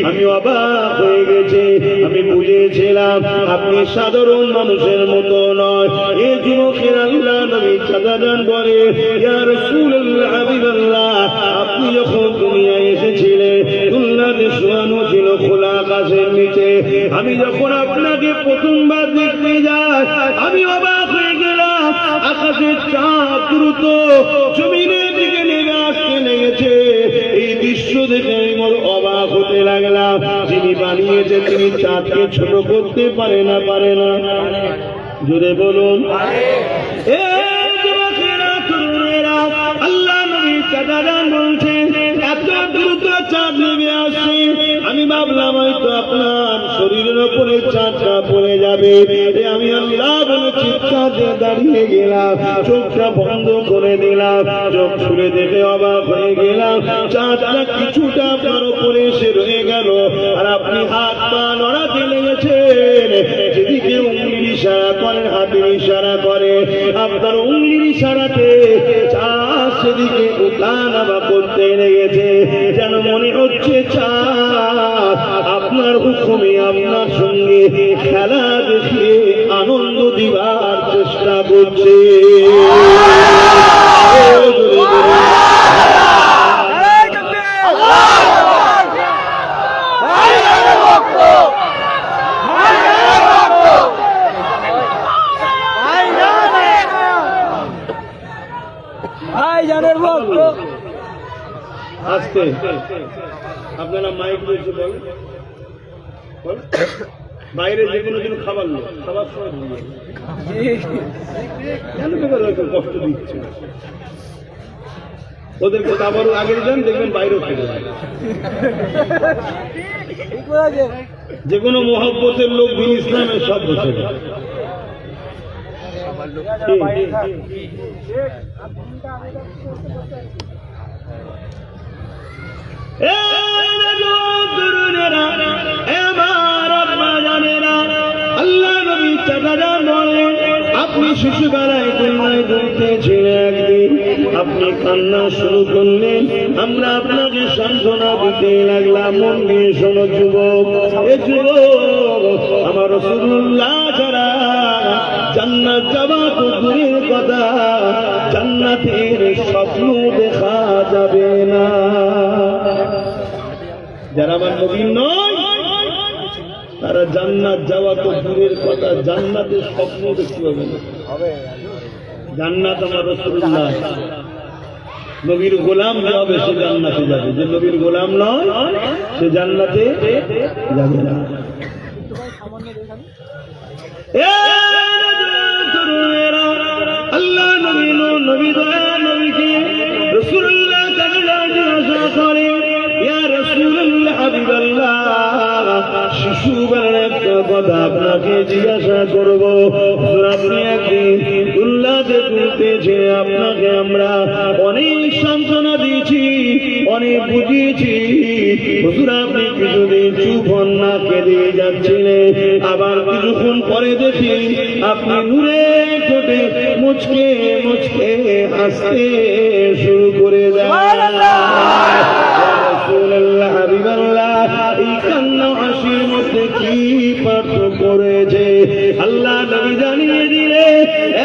আমি অবাক হয়ে গেছি। আমি বুঝেছিলাম আপনি সাধারণ মানুষের মতো নয়। এই যুবকের আল্লাহ নবী চাচা যান বলে, ইয়া রাসূলুল্লাহ হাবিবাল্লাহ, আপনি যখন দুনিয়ায় এসেছিলেন দুনিয়াতে শোয়ানো ছিল খোলা আকাশের নিচে। আমি যখন আপনাকে প্রথমবার দেখতে যাই আমি অবাক হয়ে গেলাম। আকাশের চাঁদ দ্রুত জমিনের দিকে নেমে আসতে লেগেছে। এই দৃশ্য দেখে আমি বড় অবাক হতে লাগলাম। যিনি বানিয়েছে তিনি চাঁদকে ছোট করতে পারে না? জোরে বলুন। আল্লাহ নবী চাচা যান বলছেন, এত দ্রুত চাঁদ নেমে আসছে, আমি ভাবলাম হয়তো আপনার শরীরের উপরে চাঁদটা পড়ে যাবে। আমি আল্লাহ বলে চিৎকার দিয়ে দাঁড়িয়ে গেলাম, চোখটা বন্ধ করে দিলাম, চোখ খুলে দেখে অবাক হয়ে গেলাম চাঁদটা কিছুটা আপনার উপরে এসে রয়ে গেল। আর আপনি হাত পা নড়াতে লেগেছেন, যেদিকে উঙ্গলির ইশারা করেন হাতের ইশারা করে, আপনার উঙ্গলির ইশারাতে চাঁদ সেদিকে উঠানামা করতে লেগেছে। যেন মনে হচ্ছে চাঁদ আপনার হুকুমে আপনার সঙ্গে খেলা দেখিয়ে আনন্দ দিবার চেষ্টা করছে। আজকে আপনারা মাইক বলছে বলেন, বাইরে যে কোনো দিন খাবার লোক খাবার সময় কষ্ট দিচ্ছে ওদেরকে, আবার আগে যান দেখবেন বাইরেও খেতে যায়। যে কোনো মহব্বতের লোক দিন ইসলামের সব বসে যায়। আল্লাহ নবী চাচা যান বলেন, আপনি শিশুবেলায় দুনিয়ায় ঘুরতেছিলেন, একদিন আপনি কান্না শুরু করলেন, আমরা আপনাকে সান্ত্বনা দিতে লাগলাম। মন দিয়ে শোনো যুবক, এ যুবক, আমার রাসূলুল্লাহ ছাড়া জান্নাত যাওয়া তো দূরের কথা, জান্নাতের স্বপ্ন দেখা যাবে না। যারা আমার নবী নয় তারা জান্নাত যাওয়া তো দূরের কথা, জান্নাতের স্বপ্ন দেখতে পাবে না। জান্নাত আমার রাসূলুল্লাহ, নবীর গোলাম যে হবে সে জান্নাতে যাবে, যে নবীর গোলাম নয় সে জান্নাতে যাবে না। আল্লাহ নবী নবী দয়া নবীকে রাসূলুল্লাহ জিজ্ঞাসা করে, ইয়া রাসূলুল্লাহ হাবিবাল্লাহ, শিশুবেলার একটা কথা আপনাকে জিজ্ঞাসা করবো। আপনি একদিন দুনিয়াতে ঘুরতেছে, আপনাকে আমরা অনেক সান্ত্বনা দিয়েছি, অনেক বুঝিয়েছি, হুজুর আপনি কিছুদিন চুপ হন না, কেঁদে যাচ্ছিলেন, আবার কিছুক্ষণ পরে দেখি আপনি নূরে ঠোঁটে মুচকে মুচকে হাসতে শুরু করে দেন। রাসূলুল্লাহ হাবিবাল্লাহ, এই কান্না হাসির মধ্যে কি পার্থক্য রয়েছে আল্লাহ নবী জানিয়ে দিলে।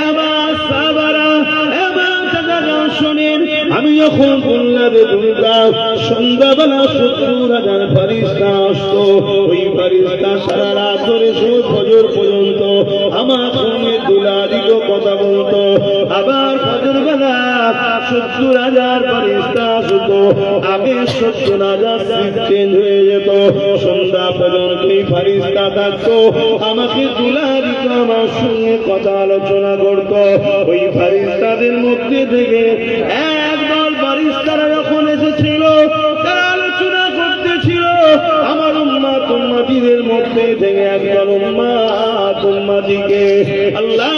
এবার সাহাবারা, এবার চাচা শোনেন, আমি যখন বললাবে দুর্গা সন্ধ্যাবেলা 70,000 ফারিস্তা আসতো। ওই ফারিস্তা সারা রাত ধরে ফজর পর্যন্ত আমার সঙ্গে দুলাদিত কথা বলতো। আবার ফজর বেলা 70,000 ফারিস্তা আসতো। আগে 70,000 সিট চেঞ্জ হয়ে যেত। সন্ধ্যা পর্যন্ত এই ফারিস্তা থাকতো, আমাকে দুলাদিত আমার সঙ্গে কথা আলোচনা করত। ওই ফারিস্তাদের মধ্যে থেকে একদল ফারিস্তারা যখন এসেছিল, তারা আলোচনা করতেছিল আমার উম্মাত উম্মতিদের মধ্যে থেকে একদল উম্মাত উম্মতিকে আল্লাহ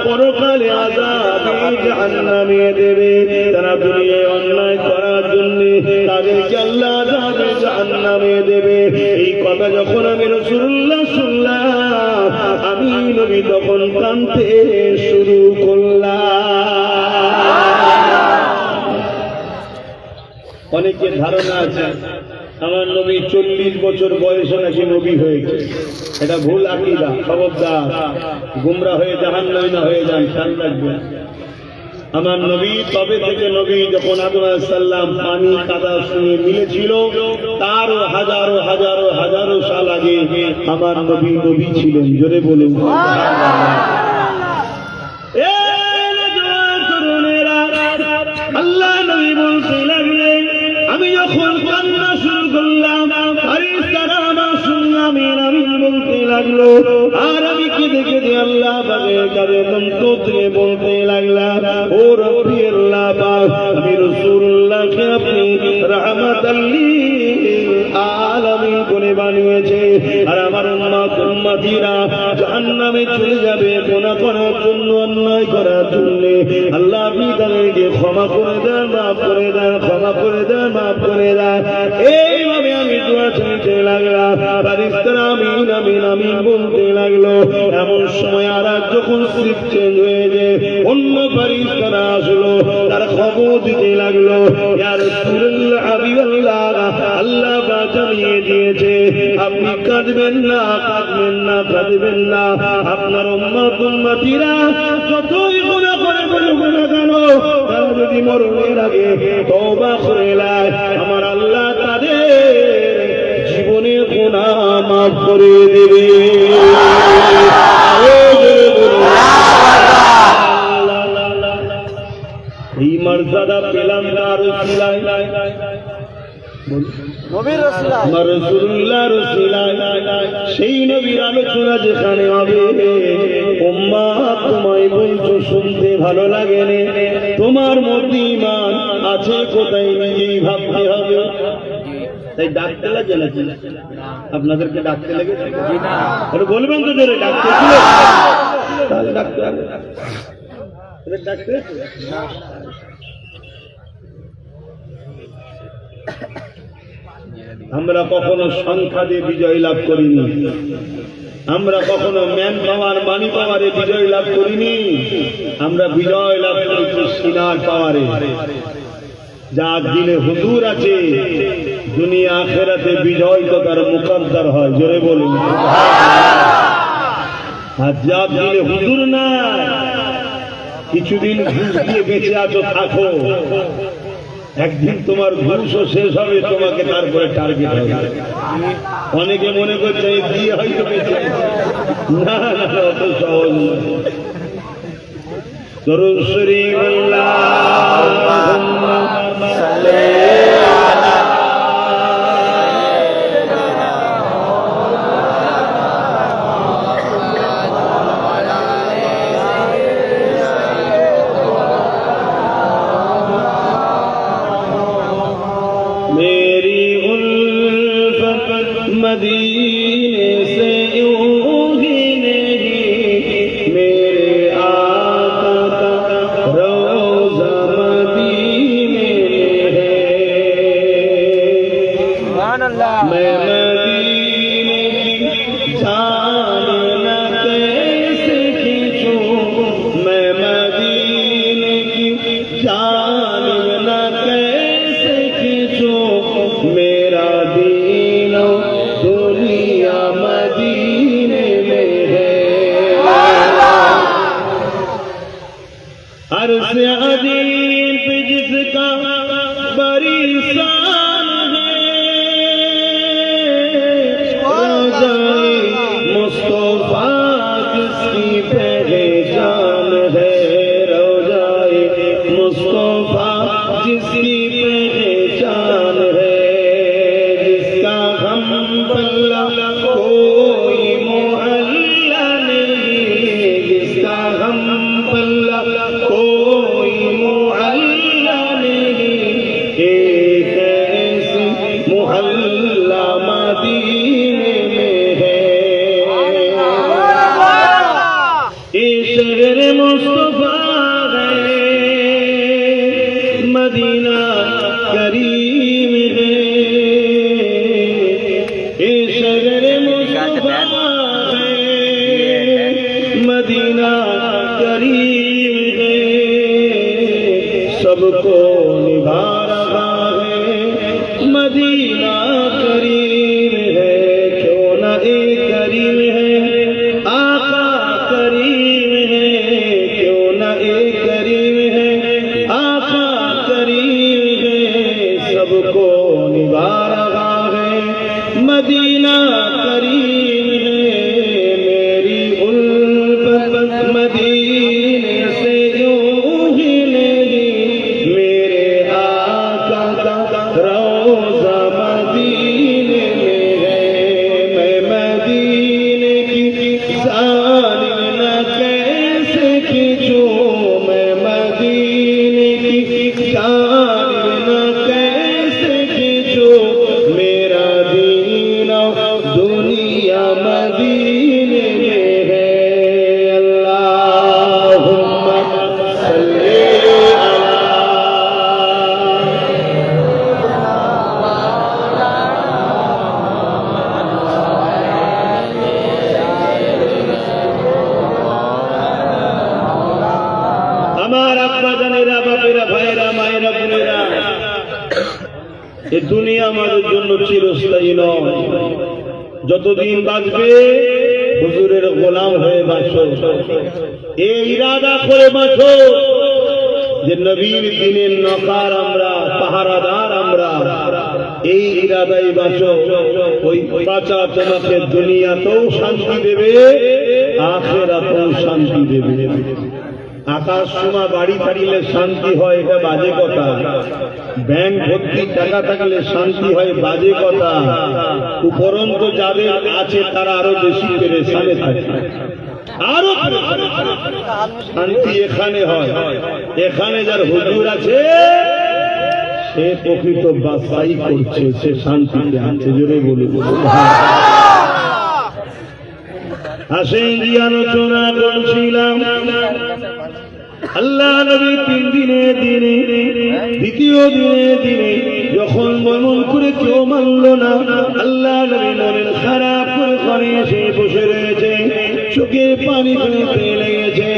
পরকালে আযাবে জাহান্নামে দেবে। তারা দুনিয়ায় অন্যায় করার জন্য তাদেরকে আল্লাহ আযাবে জাহান্নামে দেবে। এই কথা যখন আমি রাসূলুল্লাহ শুনলাম, আমি নবী তখন কাঁদতে শুরু করলাম। অনেকের ধারণা আছে আমার নবী 40 বছর বয়সে নাকি নবী হয়েছে। এটা ভুল আকীদা, খবরদার, গুমরা হয়ে জাহান্নামী না হয়ে যান, খেয়াল রাখবেন। আমার নবী তবে থেকে নবী যখন আদম আলাইহিস সালাম পানি কাদার সঙ্গে মিলেছিল, তারও হাজারো হাজারো হাজারো সাল আগে আমার নবী নবী ছিলেন। জোরে বলুন আল্লাহ নবী বলতে লাগলেন, আমি যখন কান্না শুরু করলাম, ফারিস্তারা আমার সঙ্গে আমিন বলতে লাগলো। আর আমি কেঁদে কেঁদে আল্লাহ পাকের কাছে মন্ত্রে বলতে লাগলাম, ও রব্বি আল্লাহ পাক, আমি রাসূলুল্লাহকে আপনি রাহমাতাল লিল আলামিন করে বানিয়েছে, আর আমার উম্মত উম্মতিরা জাহান্নামে চলে যাবে গুনাহ করার জন্য, অন্যায় করার জন্য। আল্লাহ আপনি তাদেরকে ক্ষমা করে দেন, মাফ করে দেন, ক্ষমা করে দেন, মাফ করে দেন। এইভাবে আমি দোয়া চাইতে লাগলাম। ফারিস্তারা আমিন আমিন আমিন বলতে লাগলো। এমন সময় আর যখন সিট চেঞ্জ হয়ে যায়, অন্য ফারিস্তারা আসলো, তার খবর দিতে লাগলো, ইয়া রাসূলুল্লাহ হাবিবাল্লাহ, আল্লাহ জানিয়ে দিয়েছে আপনি কাঁদবেন না, কাঁদবেন না, কাঁদবেন না। আপনার উম্মত উম্মতিরা যতই গুনাহ করে বলুক না কেন, তারা যদি মরণের আগে তওবা করে নেয়, আমার আল্লাহ তাদের জীবনের গুনাহ মাফ করে দেবে। এই মর্যাদা পেলাম না রাসূলুল্লাহ আমার রাসূলুল্লাহ রাসূলুল্লাহ, সেই নবীর আলোচনা যেখানে হবে, উম্মাত তোমায় বলছো শুনতে ভালো লাগে না, তোমার মধ্যে ঈমান আছে কোথায় নিজেই ভাবতে হবে। তাই ডাকতে লাগে নাকি? আপনাদেরকে ডাকতে লেগেছে? বলবেন তো জোরে, ডাকতে ছিল? তাহলে ডাকতে হবে, ডাকতে। আমরা কখনো সংখ্যা দিয়ে বিজয় লাভ করিনি, আমরা কখনো ম্যান পাওয়ার মানি পাওয়ারে বিজয় লাভ করিনি, আমরা বিজয় লাভ করেছি সিনার পাওয়ারে। যার দিলে হুজুর আছে, দুনিয়া আখিরাতে বিজয় তো তার মুকদ্দর হয়। জোরে বলুন। আর যার দিলে হুজুর না, কিছুদিন ঘুষ দিয়ে বেঁচে আছো, থাকো, একদিন তোমার ঘুষও শেষ হবে, তোমাকে তারপরে টার্গেট হবে। অনেকে মনে করছে দিয়ে হয়তো বেঁচে, না না, অত সহজ নয়। দরুদ শরীফ আল্লাহুম্মা সাল্লি আলা मदीने से यूं ही नहीं, मेरे आका का रोज़ा मदीने में है। मैं मदीने की जान न कैसे खींचूं, मैं मदीने की जान न कैसे खींचूं, मेरा दीन दुनिया मदीने में है। अर्ज़ अज़ीम पे जिसका मदीना करीब है, सबको निभा रहा है। मदीना करीब है, क्यों न एक करीब है, आका करीब है, क्यों न एक करीब है, आका करीब है, सबको निभा रहा है। मदीना करीब है, मेरी उल्फत मदीने से यूं ही नहीं, मेरे आका का रोज़ा मदीने में है। मैं मदीने की जानिब न कैसे खींचूं, मैं मदीने की जानिब न कैसे खींचूं, मेरा दीन दुनिया मदीने में है। अल्लाहुम्मा सल्ली अला আমার আব্বা জানেরা, বাপেরা, ভাইরা, মায়েরা, বোনেরা, এই দুনিয়া আমাদের জন্য চিরস্থায়ী নয়। যতদিন বাঁচবে হুজুরের গোলাম হয়ে বাঁচো, এই ইরাদা করে বাঁচো যে নবীর দিনের নকার আমরা, পাহারাদার আমরা। এই ইরাদায় বাঁচো, ওই বাঁচা তোমাকে দুনিয়াতেও শান্তি দেবে, আখিরাতেও শান্তি দেবে। আকাশ সীমা বাড়ি থাকলে শান্তি হয়, এটা বাজে কথা। ব্যাংক ভর্তি টাকা থাকলে শান্তি হয়, বাজে কথা। উপরন্ত যাদের আছে তারা আরো বেশি পেরেশানে থাকে, আরো শান্তি এখানে হয়। এখানে যার হুজুর আছে সে প্রকৃত বাছাই করছে, সে শান্তিতে আছে। জোরে বলে আসেন যে আলোচনা করছিলাম, আল্লাহ নবী 3 দিনের দিনে, দ্বিতীয় দিনে যখন মনন করে কেউ মানল না, আল্লাহ নবী মনের খারাপ করে ঘরে এসে বসে রয়েছে, চোখে পানি ফেলতে লেগেছে।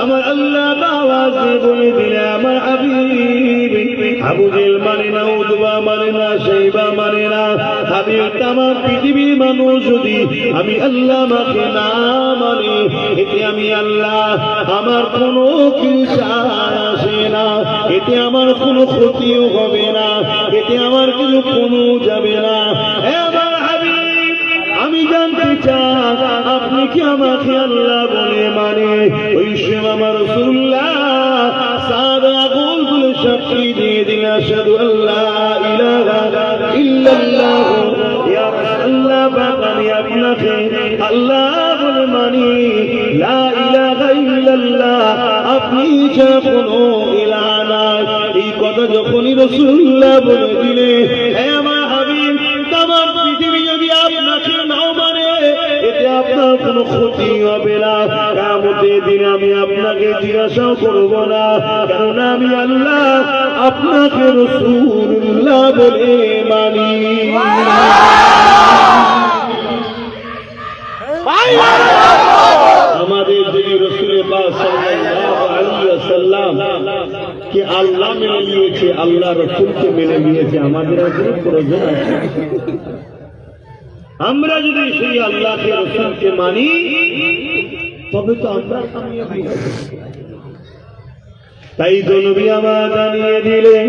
আমার আল্লাহ আওয়াজে বলে দিলে, আমার হাবিব আবু জেহেল মানে না, উতবা মানে না, শাইবা মানে না, হাবিব তামাম পৃথিবীর মানুষ যদি আমি আল্লাহ আমাকে না মানে, এতে আমি আল্লাহ আমার কোনো কিছু আসে না, এতে আমার কোনো ক্ষতিও হবে না, এতে আমার কিছু কোনো যাবে না। আমার হাবিব আমি জানতে চাই আপনি কি আমাকে আল্লাহ বলে মানে? ওই সময় আমার রাসূলুল্লাহ সাদা গোল বলে সাক্ষী দিয়ে দিলেন, আশহাদু আল্লা ইলাহা ইল্লাল্লাহ। ইয়া রাসূলুল্লাহ, আমি আপনাকে আল্লাহ বলে মানি, লা ইলাহা ইল্লাল্লাহ, আপনি ছাড়া কোনো ইলাহ নাই। এই কথা যখনই রাসূলুল্লাহ বলে দিলে, হে আমার হাবিব তামাম পৃথিবী যদি আপনাকে নাও মানে, এতে আপনার কোনো ক্ষতি হবে না। কিয়ামতের দিনে আমি আপনাকে জিজ্ঞাসাও করব না, কারণ আমি আল্লাহ আপনাকে রাসূলুল্লাহ বলে মানি। আমাদের যদি রাসূল পাক সাল্লাল্লাহু আলাইহি ওয়াসাল্লাম কে আল্লাহ মেনে নিয়েছে, আল্লাহ রাসূলকে মেনে নিয়েছে, আমাদের কোনো প্রয়োজন আছে? আমরা যদি সেই আল্লাহকে রাসূলকে মানি তবে তো আমরা কামিয়াবি হব। তাই তো নবী আমার জানিয়ে দিলেন,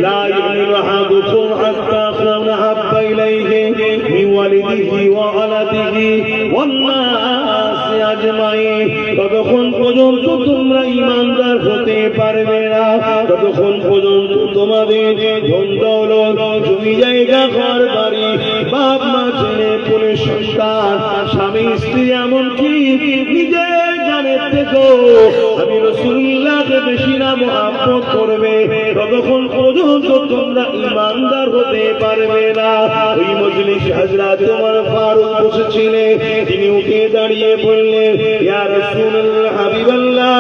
লা ইউমিনু আহাদুকুম হাত্তা আকুনা হাব্বা ইলাইহি মিন ওয়ালিদিহি ওয়া ওয়ালাদিহি ওয়ান নাসি আজমাইন। ততক্ষণ পর্যন্ত তোমরা ঈমানদার হতে পারবে না, ততক্ষণ পর্যন্ত তোমাদের ধন দৌলত, জমি জায়গা, ঘর বাড়ি, বাপ মা, ছেলে পুলে, সন্তান, স্বামী স্ত্রী, এমনকি নিজের জানের থেকেও আমি রাসূলুল্লাহকে বেশি না মহব্বত করবে, ততক্ষণ পর্যন্ত তোমরা ঈমানদার হতে পারবে না। ওই মজলিস হযরত ওমর ফারুক বসেছিলেন, তিনি উঠে দাঁড়িয়ে বললেন, ইয়া রাসূলুল্লাহ, হাবিবাল্লাহ,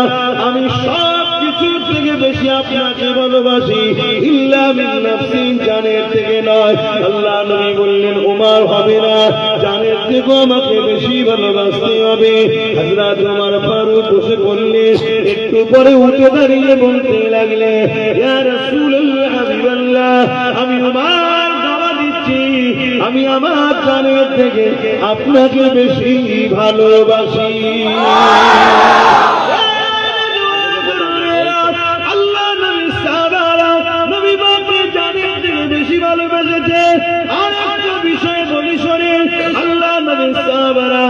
আমি সব কিছুর থেকে বেশি আপনাকে ভালোবাসি, ইল্লা মিন নাফসি, জানের থেকে নয়। আল্লাহ নবী বললেন ওমর হবে না, জানের থেকে আমাকে বেশি ভালোবাসতে হবে। হযরত ওমর ফারুক বসে বললেন, একটু পরে উঠে দাঁড়িয়ে বলতে লাগলে, ইয়া রাসূলুল্লাহ, হাবিবাল্লাহ, আমি ওমর দাওয়া দিচ্ছি, আমি আমার জানের থেকে আপনাকে বেশি ভালোবাসি। আল্লাহ নবী সাহাবারা নবী পাককে জানের থেকে বেশি ভালোবেসেছে। আর একটা বিষয় বলি শোনেন, আল্লাহ নবী সাহাবারা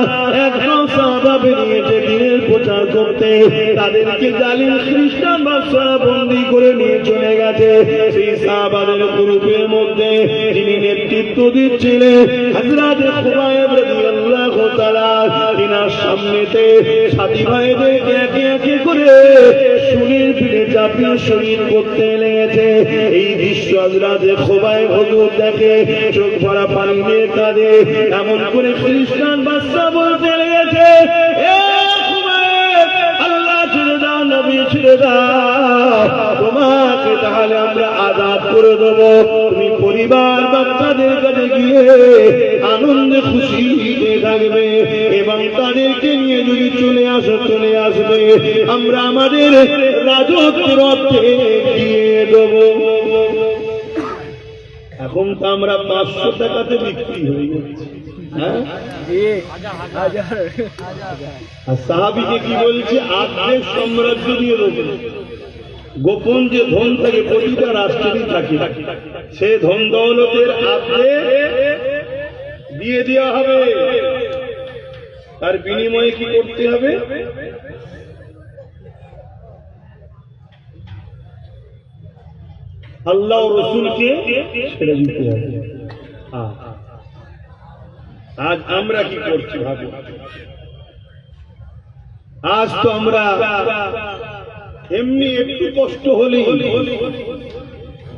একজন সাহাবা বেরিয়েছে দিনের প্রচার করতে, তাদেরকে জালিম খ্রিস্টান বাদশাহ বন্দী করে নিয়ে চলে গেছে। সেই সাহাবাদের গ্রুপের মধ্যে যিনি নেতৃত্ব দিচ্ছিলেন হযরত খুবাইব রাদিয়াল্লাহু তাআলা, তিনার সামনেতে সাথী ভাইদেরকে একে একে করে শুলির পিঠে চাপিয়ে শহীদ করতে লেগেছে। এই দৃশ্য হযরত খুবাইব হুজুর দেখে চোখ ভরা পানি নিয়ে কাঁদে। এমন করে খ্রিস্টান বাদশা বলতে লেগেছে, এ খুবাইব, আল্লাহ ছেড়ে দাও, নবী ছেড়ে দাও, তোমাকে তাহলে আমরা আজাদ করে দেব। তুমি পরিবার বাচ্চাদের কাছে গিয়ে আনন্দে খুশিতে থাকবে এবং তাদেরকে নিয়ে যদি চলে আসো, চলে আসবে, আমরা আমাদের রাজত্বের অর্থে দিয়ে দেব। এখন তো আমরা 500 টাকাতে বিক্রি হয়ে যাচ্ছি। আর সাহাবীকে কি বলছে, আর্ধেক সাম্রাজ্য দিয়ে দেবো। গোপন যে ধন থাকে প্রতিটা রাষ্ট্রেরই থাকে, সে ধন দৌলতের আর্ধেক দিয়ে দেওয়া হবে। তার বিনিময়ে কি করতে হবে? আল্লাহ ও রসুলকে ছেড়ে দিতে হবে। আজ আমরা কি করছি ভাবো। আজ তো আমরা এমনি একটু কষ্ট হলেই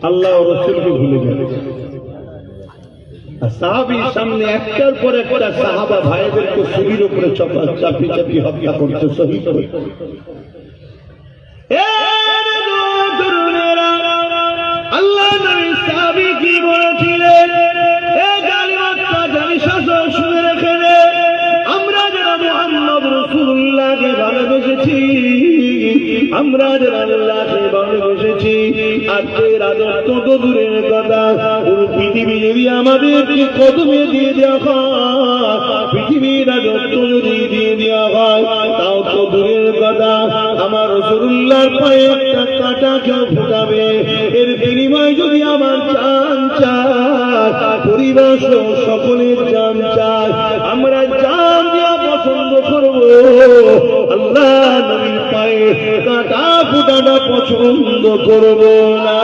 আল্লাহ ও রসুলকে ভুলে যাচ্ছে। সাহাবীর সামনে একটার পর একটা সাহাবা ভাইদেরকে শরীর উপরে চাপি চাপি হত্যা করতে, শহীদ করতে। আল্লাহ নবী সাহাবী কি বলেছিলেন, এ জালিমাতটা জানি শাসক শুনে রেখে দে, আমরা যারা মুহাম্মদ রাসূলুল্লাহকে ভালোবেসেছি, আমরা যারা আল্লাহকে ভালোবেসেছি, আজকে রাজত্ব তো দূরের কথা, পুরো পৃথিবী যদি আমাদেরকে কদমে দিয়ে দেওয়া হয়, পৃথিবীর রাজত্ব যদি দিয়ে দেওয়া হয়, তাও তো দূরের কথা, আমার রাসূলুল্লাহর পায়ে একটা কাঁটা কেউ ফোটাবে, এর বিনিময়ে যদি আমার জান চায়, পরিবার সকলের জান চায়, আমরা জান দেওয়া পছন্দ করব, আল্লাহ নবীর পায়ে কাঁটা ফোটাটা পছন্দ করব না।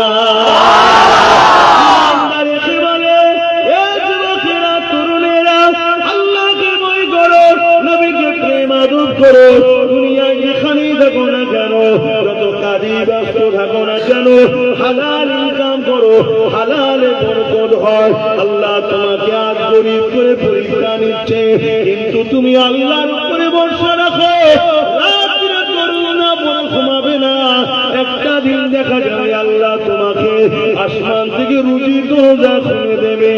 করো, দুনিয়ায় যেখানেই থাকো না কেন, যত কাজে ব্যস্ত থাকো না কেন, হালাল ইনকাম করো, হালালে বরকত হয়। আল্লাহ তোমাকে আজ গরিব করে পরীক্ষা নিচ্ছে, কিন্তু তুমি আল্লাহর উপরে ভরসা রাখো, রাত্রে করুণা পরে ঘুমাবে না, একটা দিন দেখা যাবে আল্লাহ তোমাকে আসমান থেকে রুজি দরজা খুলে দেবে,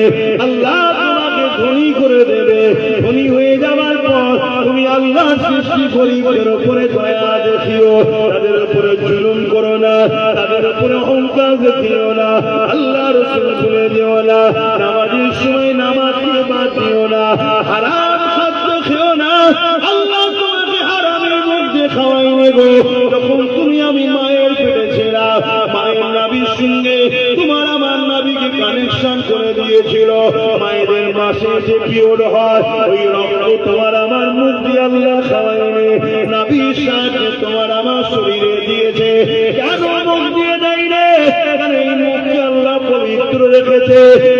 আল্লাহ তোমাকে ধনী করে দেবে। ধনী হয়ে যাওয়ার পর তুমি আল্লাহ সৃষ্টি গরিবদের উপরে দয়া দেখিও, তাদের উপরে জুলুম করো না, তাদের উপরে অহংকার দেখিও না, আল্লাহ রাসূল ভুলে দিও না, নামাজের সময় নামাজকে বাদ দিও না, হারাম খাদ্য খেও না, আল্লাহ তোমাকে হারামের মধ্যে খাওয়াই নেবো। যখন তুমি আমি মায়ের পেটে ছিলাম, মায়ের নাভির সঙ্গে তোমার আমার নাভিকে কানেকশন করে দিয়েছিল, মায়েদের মাসে যে পিরিয়ড হয়, ওই রক্ত তোমার আমার মুখ দিয়ে আল্লাহ খাওয়ায়নি, নাভির সাথে তোমার আমার শরীরে দিয়েছে। কেন মুখ দিয়ে দেয় রে? কারণ এই মুখকে আল্লাহ পবিত্র রেখেছে।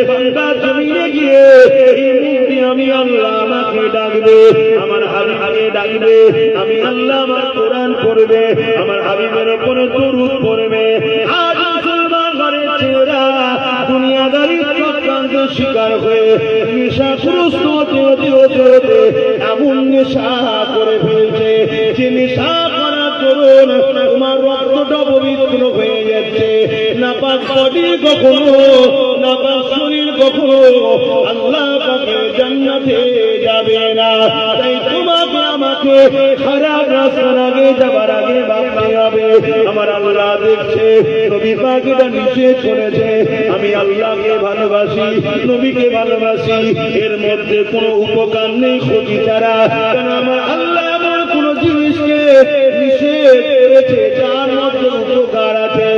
বান্দা জমিনে গিয়ে এই মুখ দিয়ে আমি আল্লাহ আমাকে ডাকবে, আমার হাবিবকে ডাকবে, আমি আল্লাহ আমার কোরআন পড়বে, আমার হাবিবের উপরে দরুদ পড়বে। আজ মুসলমান ঘরের ছেলেরা দুনিয়াদারির চক্রান্ত শিকার হয়ে নেশাগ্রস্ত হতে হতে হতে হতে এমন নেশা করে ফেলছে যে নেশা করার দরুন তোমার রক্তটা পবিত্র হয়ে যাচ্ছে, নাপাক বডি কখনো, নাপাক শরীর কখনো আল্লাহ পাকের জান্নাতে যাবে না। তাই তোমাকে আমাকে খারাপ রাস্তার আগে যাবার আগে ভাবতে হবে, আমার আল্লাহ দেখছে, নবী পাক এটা নিষেধ করেছে, আমি আল্লাহকে ভালোবাসি, নবীকে ভালোবাসি, এর মধ্যে কোনো উপকার নেই ক্ষতি ছাড়া। কারণ আমার আল্লাহ এমন কোন জিনিসকে নিষেধ করেছে যার মধ্যে উপকার আছে,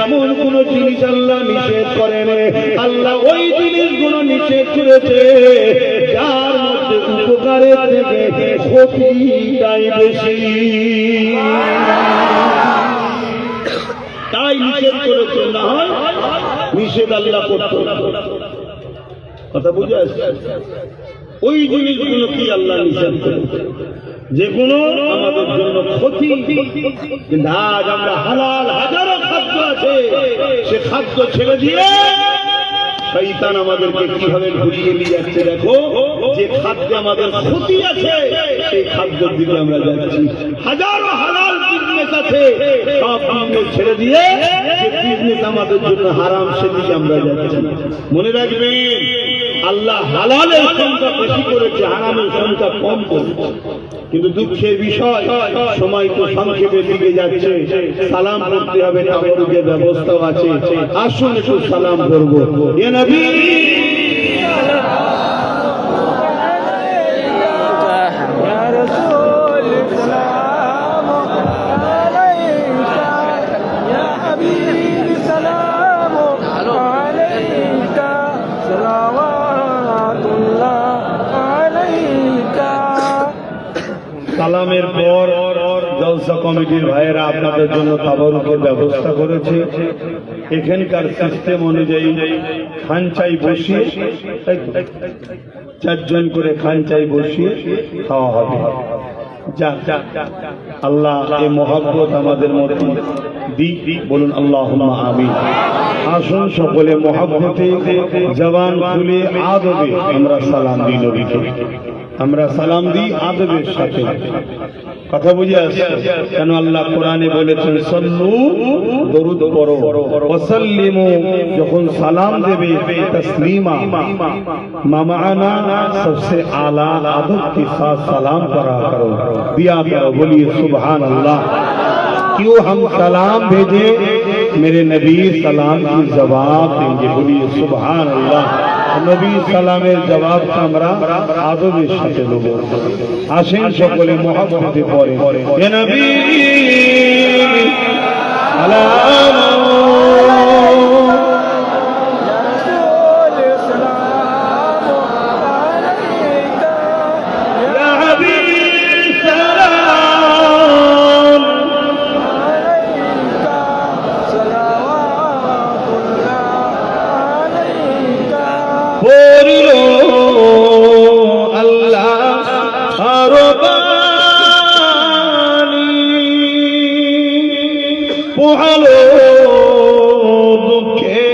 এমন কোন জিনিস আল্লাহ নিষেধ করেন। আল্লাহ ওই জিনিসগুলো নিষেধ করেছে যার মধ্যে উপকারের থেকে ক্ষতিটাই বেশি, তাই নিষেধ করেছে। না হয় নিষেধ আল্লাহ করতো না। কথা বুঝে আসছে? ওই জিনিসগুলো কি আল্লাহ নিষেধ করেছে যেগুলো আমাদের জন্য ক্ষতি। কিন্তু আজ আমরা হালাল হাজারো খাদ্য আছে, সে খাদ্য ছেড়ে দিয়ে শয়তান আমাদেরকে কিভাবে ঘুরিয়ে নিয়ে যাচ্ছে। দেখো, যে খাদ্যে আমাদের ক্ষতি আছে সেই খাদ্যের দিকে আমরা যাচ্ছি। হাজারো হালাল বিজনেস আছে, সব বিজনেস ছেড়ে দিয়ে যে বিজনেস আমাদের জন্য হারাম সেদিকে আমরা যাচ্ছি। মনে রাখবেন, আল্লাহ হালালের সংখ্যা বেশি করেছে, হারামের সংখ্যা কম করেছে। কিন্তু দুঃখের বিষয়, সময় তো সংক্ষেপের দিকে যাচ্ছে। সালাম করতে হবে, তাবরুকের ব্যবস্থাও আছে। আসুন একটু সালাম করবো। ইয়া নবী সালামের পর জলসা কমিটির ভাইয়েরা আপনাদের জন্য তাবারুকের ব্যবস্থা করেছে। এখানকার সিস্টেম অনুযায়ী খানচাই বসিয়ে, চারজন করে খানচাই বসিয়ে খাওয়া হবে। আল্লাহ এই মহব্বত আমাদের মধ্যে দিক, বলুন আল্লাহুম্মা আমিন। আসুন সকলে মহব্বতে জবান খুলে আদবে আমরা সালাম দিই নবীকে, আমরা সালাম দিই আদবের সাথে। কথা বুঝে আসছে? কেন আল্লাহ কোরআনে বলেছেন সল্লু, দরুদ পড়ো, ওয়াসাল্লিমু, যখন সালাম দেবে তসলিমা, মামানা सबसे आला अदब के साथ सलाम करा करो, दिया करो। बोलिए सुभान अल्लाह। क्यों हम सलाम भेजे? मेरे नबी सलाम की जवाब देंगे। बोलिए सुभान अल्लाह। নবী সালামের জবাবটা আমরা আদবের সাথে দেব। আসেন সকলে মহব্বতে পড়ে, হে নবী সালাম, পোহালো দুঃখে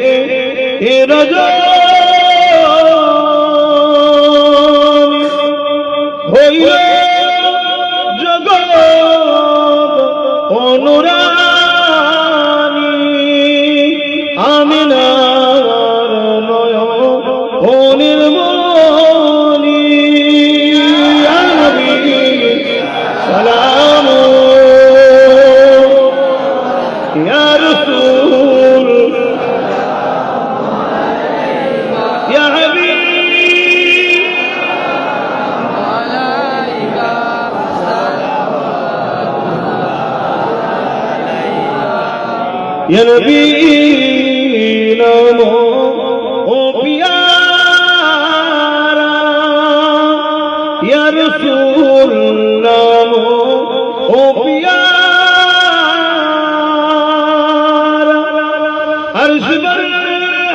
এ রজনী, হইল জগৎ অনুরানী, আমিনার নয়নের মনি, ইয়া নবী সালাম, ইয়া রাসূল, ইয়া হাবিব, ইয়া নবী নামো ও পিয়ারা, ইয়া রাসূল নামো ও পিয়ারা, अर्श पर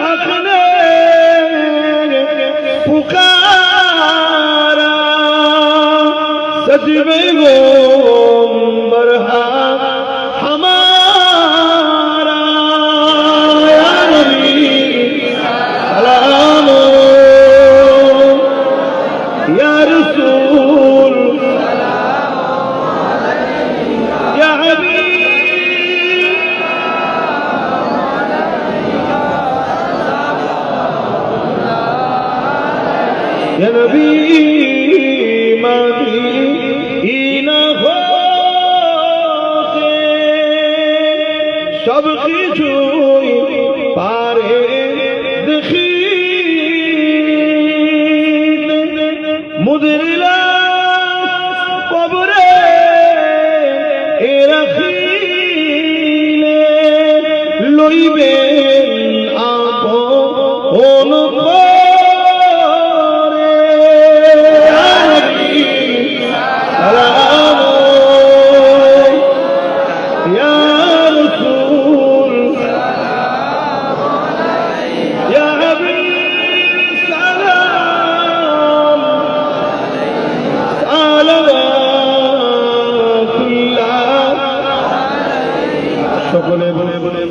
हक ने पुकारा, सजवे गोंबर हमारा, या नबी सलाम, या रसूल, या हबीब, সব কিছুই পারে দেখি মুদরিলা কবরে রাখিলে লইবেন আপন সকলে বলে বলে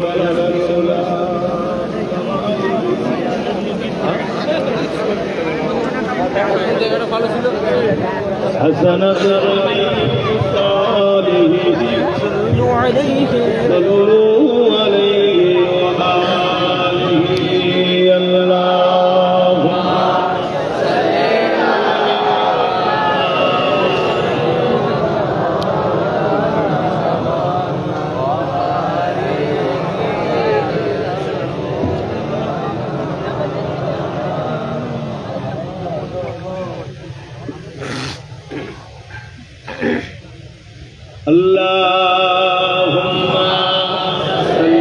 حسنة صالح صلوا عليه وآله اللهم اللهم صل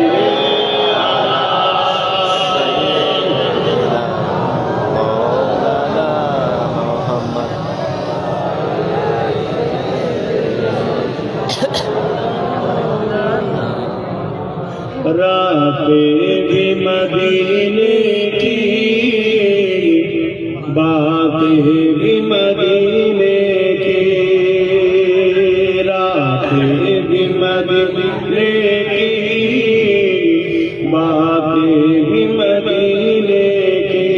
राते भी मदीने की बातें भी मदीने की रातें भी मदीने की बातें भी मदीने की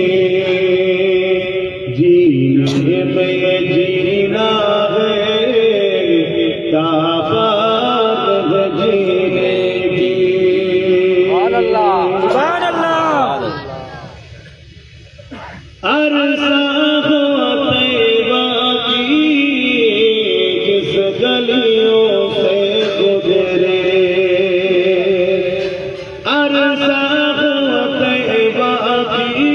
जीने में जीना है ताकत है जीने की अरसा हो तैबा की जिस गलियों से गुजरे अरसा हो तैबा की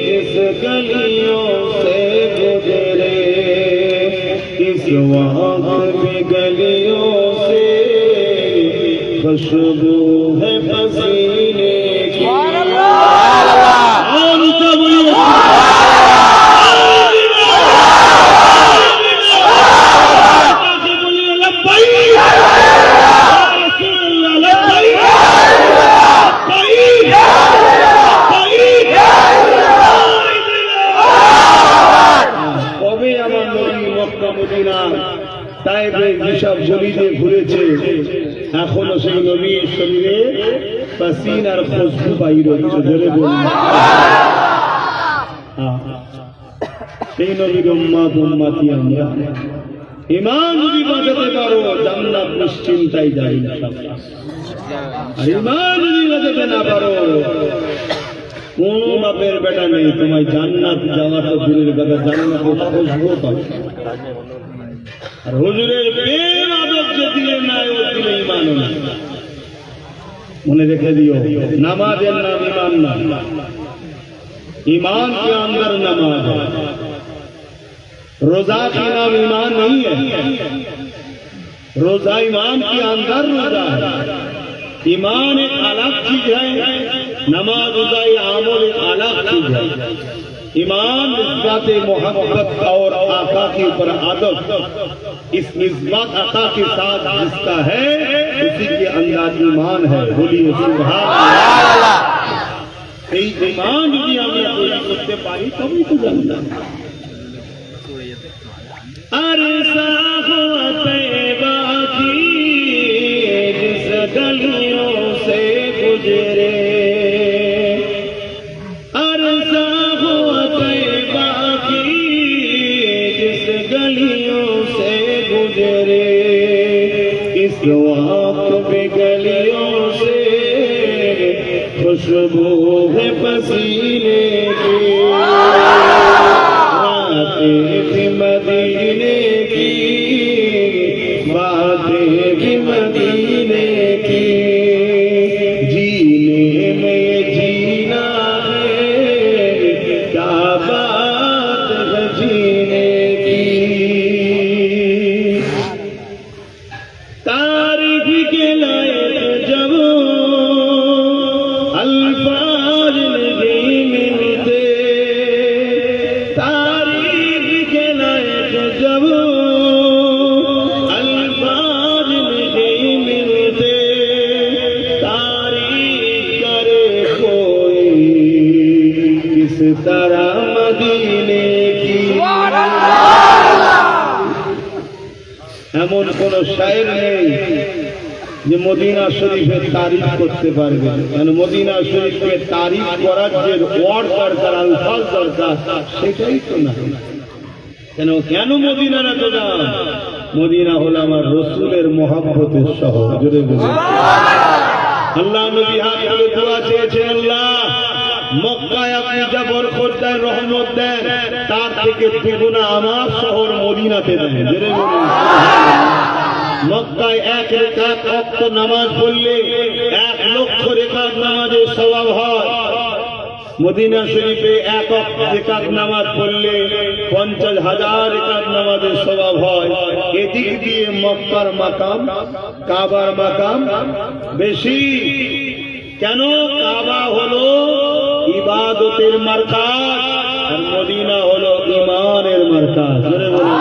जिस गलियों से गुजरे इस वक्त भी गलियों से खुशबू है पसीने की কবে আমার নবী মক্কা মদিনা তায়েফে যেসব গলিতে ঘুরেছে এখনো সেই নবীর শরীরে পাসিন আর খুশবু বাইর হচ্ছে জোরে বলুন সেই নবীর উম্মত উম্মতি আমরা ঈমান যদি বাঁচাতে পারো জান্নাত নিশ্চিন্তাই যায় ইনশাআল্লাহ আর ঈমান যদি বাঁচাতে না পারো কোন বাপের বেটা নেই তোমায় জান্নাত যাওয়া তো দূরের কথা জান্নাতে খুশবু পাবে আর হুজুরের প্রেম আদব যে দিলে নাই ও দিলে ঈমান না মনে রেখে দিও নামাজের নাম ঈমান না ईमान के अंदर नमाज है रोजा का नाम ईमान नहीं है रोजा ईमान के अंदर रोजा है ईमान एक अलग चीज है नमाज रोजा आमल एक अलग चीज है ईमान निस्बत मोहब्बत और आका के ऊपर आदत इस निस्बत आका के साथ जिसका है उसी के अंदर ईमान है बोलिए सुभान अल्लाह এই ঈমান যদি আমরা তৈরি করতে পারি তবেই তো জান্নাত अरसा हो तैबा की जिस गलियों से गुजरे अरसा हो तैबा की जिस गलियों से गुजरे इस वक्त भी गलियों से खुशबू है पसीने की रातें भी मदीने की बातें भी मदीने की এমন কোন শায়ের নেই যে মদিনা শরীফের তারিফ করতে পারবে, কারণ মদিনা শরীফের তারিফ করার যে ওয়ার্ড দরকার, আলফাজ দরকার, সেটাই তো না। কেন মদিনার এত দাম? মদিনা হলো আমার রসুলের মহব্বতের শহর। জোরে বলুন আল্লাহ নবী হাত তুলে দোয়া চেয়েছেন, আল্লাহ মক্কায় আপনি যা বরকত দেন, রহমত দেন, তার থেকে দ্বিগুণ আমার শহর মদিনাতে দেন। জোরে বলুন মক্কায় 1 রেকাত ওয়াক্ত নামাজ পড়লে 1 লক্ষ রেকাত নামাজের সওয়াব হয়। মদিনা শরীফে 1 রেকাত নামাজ পড়লে 50,000 রেকাত নামাজের সওয়াব হয়। এদিক দিয়ে মক্কার মাকাম, কাবার মাকাম বেশি। কেন? কাবা হলো ইবাদতের মারকাজ আর মদিনা হলো ঈমানের মারকাজ। জোরে বলুন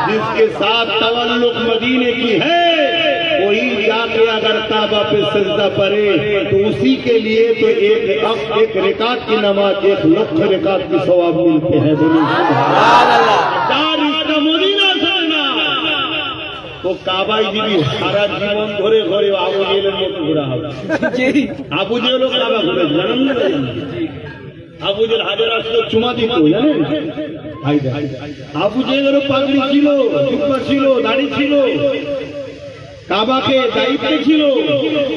जिसके साथ तवल्लुक मदीने की है वही जाके अगर काबा पे सजदा पड़े तो उसी के लिए तो एक रिकात की नमाज 1 लाख रिकात की सवाब मिलते हैं। मदीना जाना वो काबाई जीबी सारा जीवन धरे घरे आबू जेलेर मतो घोरा হবে। আবু জেলও কাবা ঘুরে জানেন না? আবু জেল হাজার আসলে চুমা দিত, জানেন? আবু জেলেরও পাগড়ি ছিল, জুব্বা ছিল, দাড়ি ছিল, কাবাকে দায়িত্বে ছিল,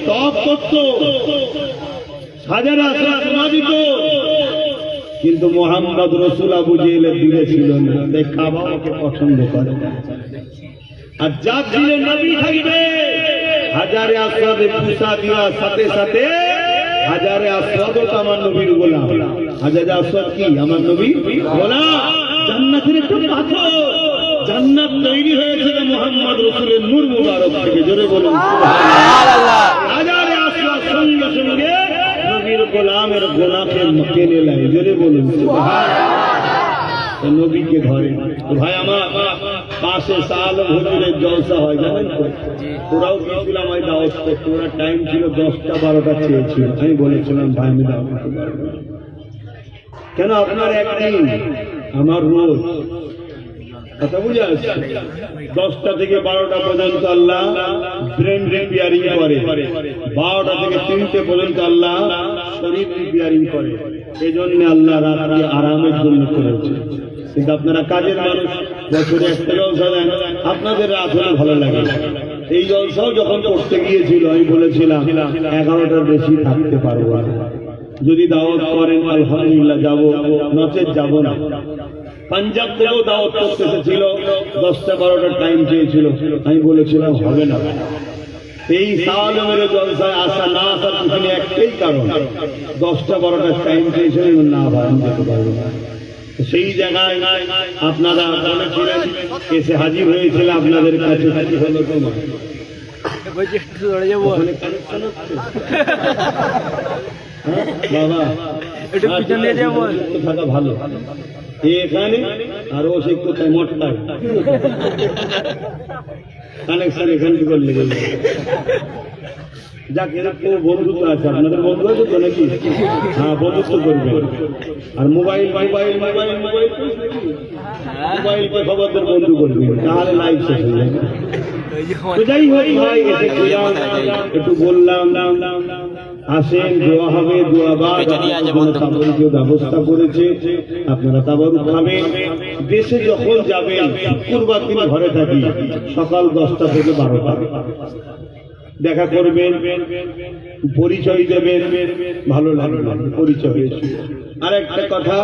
তওয়াফ করত, হাজার আসলে চুমা দিত, কিন্তু মোহাম্মদ রসুল আবু জেলের দিলে ছিল না। তাই কাবাকে পছন্দ করে। আর যা দিলে নবী থাকবে, হাজারে আসওয়াদে পুষা দিয়া সাথে সাথে হাজারে আসওয়াদ আমার নবীর গোলাম। হাজারে আসওয়াদ কি? আমার নবীর গোলাম। জান্নাতের একটা পাথর, জান্নাত তৈরি হয়েছে মুহাম্মদ রাসূলের নূর মুবারক থেকে। জোরে বলুন সুবহানাল্লাহ। হাজারে আসওয়াদ সঙ্গে সঙ্গে নবীর গোলামের গোনাকে কেনে নেয়। জোরে বলুন সুবহানাল্লাহ। নবীকে ধরে। তো ভাই আমার পাশে সাল হুজুরের জলসা হয়, জানেন তো? ওরাও গেছিলাম ওই দাওয়াত করতে। ওরা টাইম ছিল 10টা 12টা চেয়েছিল। আমি বলেছিলাম ভাই আমি দাওয়াত করতে পারবো না। কেন? আপনার একদিন আমার রোজ, কথা বুঝে আসছে? 10টা থেকে 12টা পর্যন্ত আল্লাহ ব্রেন রিপেয়ারিং করে, 12টা থেকে 3টে পর্যন্ত আল্লাহ শরীর রিপেয়ারিং করে। এই জন্য আল্লাহ রাতকে আরামের জন্য করেছে। কিন্তু আপনারা কাজের মানুষ, বছরে একটা জলসা দেন, আপনাদের রাত হলে ভালো লাগে। এই জলসাও যখন করতে গিয়েছিল আমি বলেছিলাম 11টার বেশি থাকতে পারবো না। যদি দাওয়াত করেন আলহামদুলিল্লাহ যাবো, নচেত যাবো না। পাঞ্জাব থেকেও দাওয়াত করতে এসেছিল, 10টা 12টার টাইম চেয়েছিল। আমি বলেছিলাম হবে না। এই সাল মেরে জলসায় আসা না আসার পিছনে একটাই কারণ, 10টা 12টার টাইম চেয়েছিল না, ভাই আমি যেতে পারবো না। সেই জায়গায় আপনারা বলেছিলেন, এসে হাজির হয়েছিল আপনাদের কাছে। বাবা একটু পিছনে যাবো, থাকা ভালো এখানে। আর ও সে কোথায় মোটটায় কানেকশন এখান থেকে লেগে যাবে। যাক এরকম বন্ধুত্ব আছে, আপনাদের বন্ধু আছে তো নাকি? হ্যাঁ, বন্ধুত্ব করবে। আর মোবাইল মোবাইল মোবাইল মোবাইল মোবাইলকে খবরদের বন্ধু করবে, তাহলে লাইফ শেষ হয়ে যাবে। তো যাই হোক ভাই, একটু বললাম আসেন, দোয়া হবে, দোয়া বাদ তাবরুকের ব্যবস্থা করেছে, আপনারা তাবরুক খাবেন। দেশে যখন যাবেন, শুক্রবার দিন ঘরে থাকি, সকাল 10টা থেকে 12টা দেখা করবেন, পরিচয় দেবেন, ভালো লাগবে পরিচয়। আর একটা কথা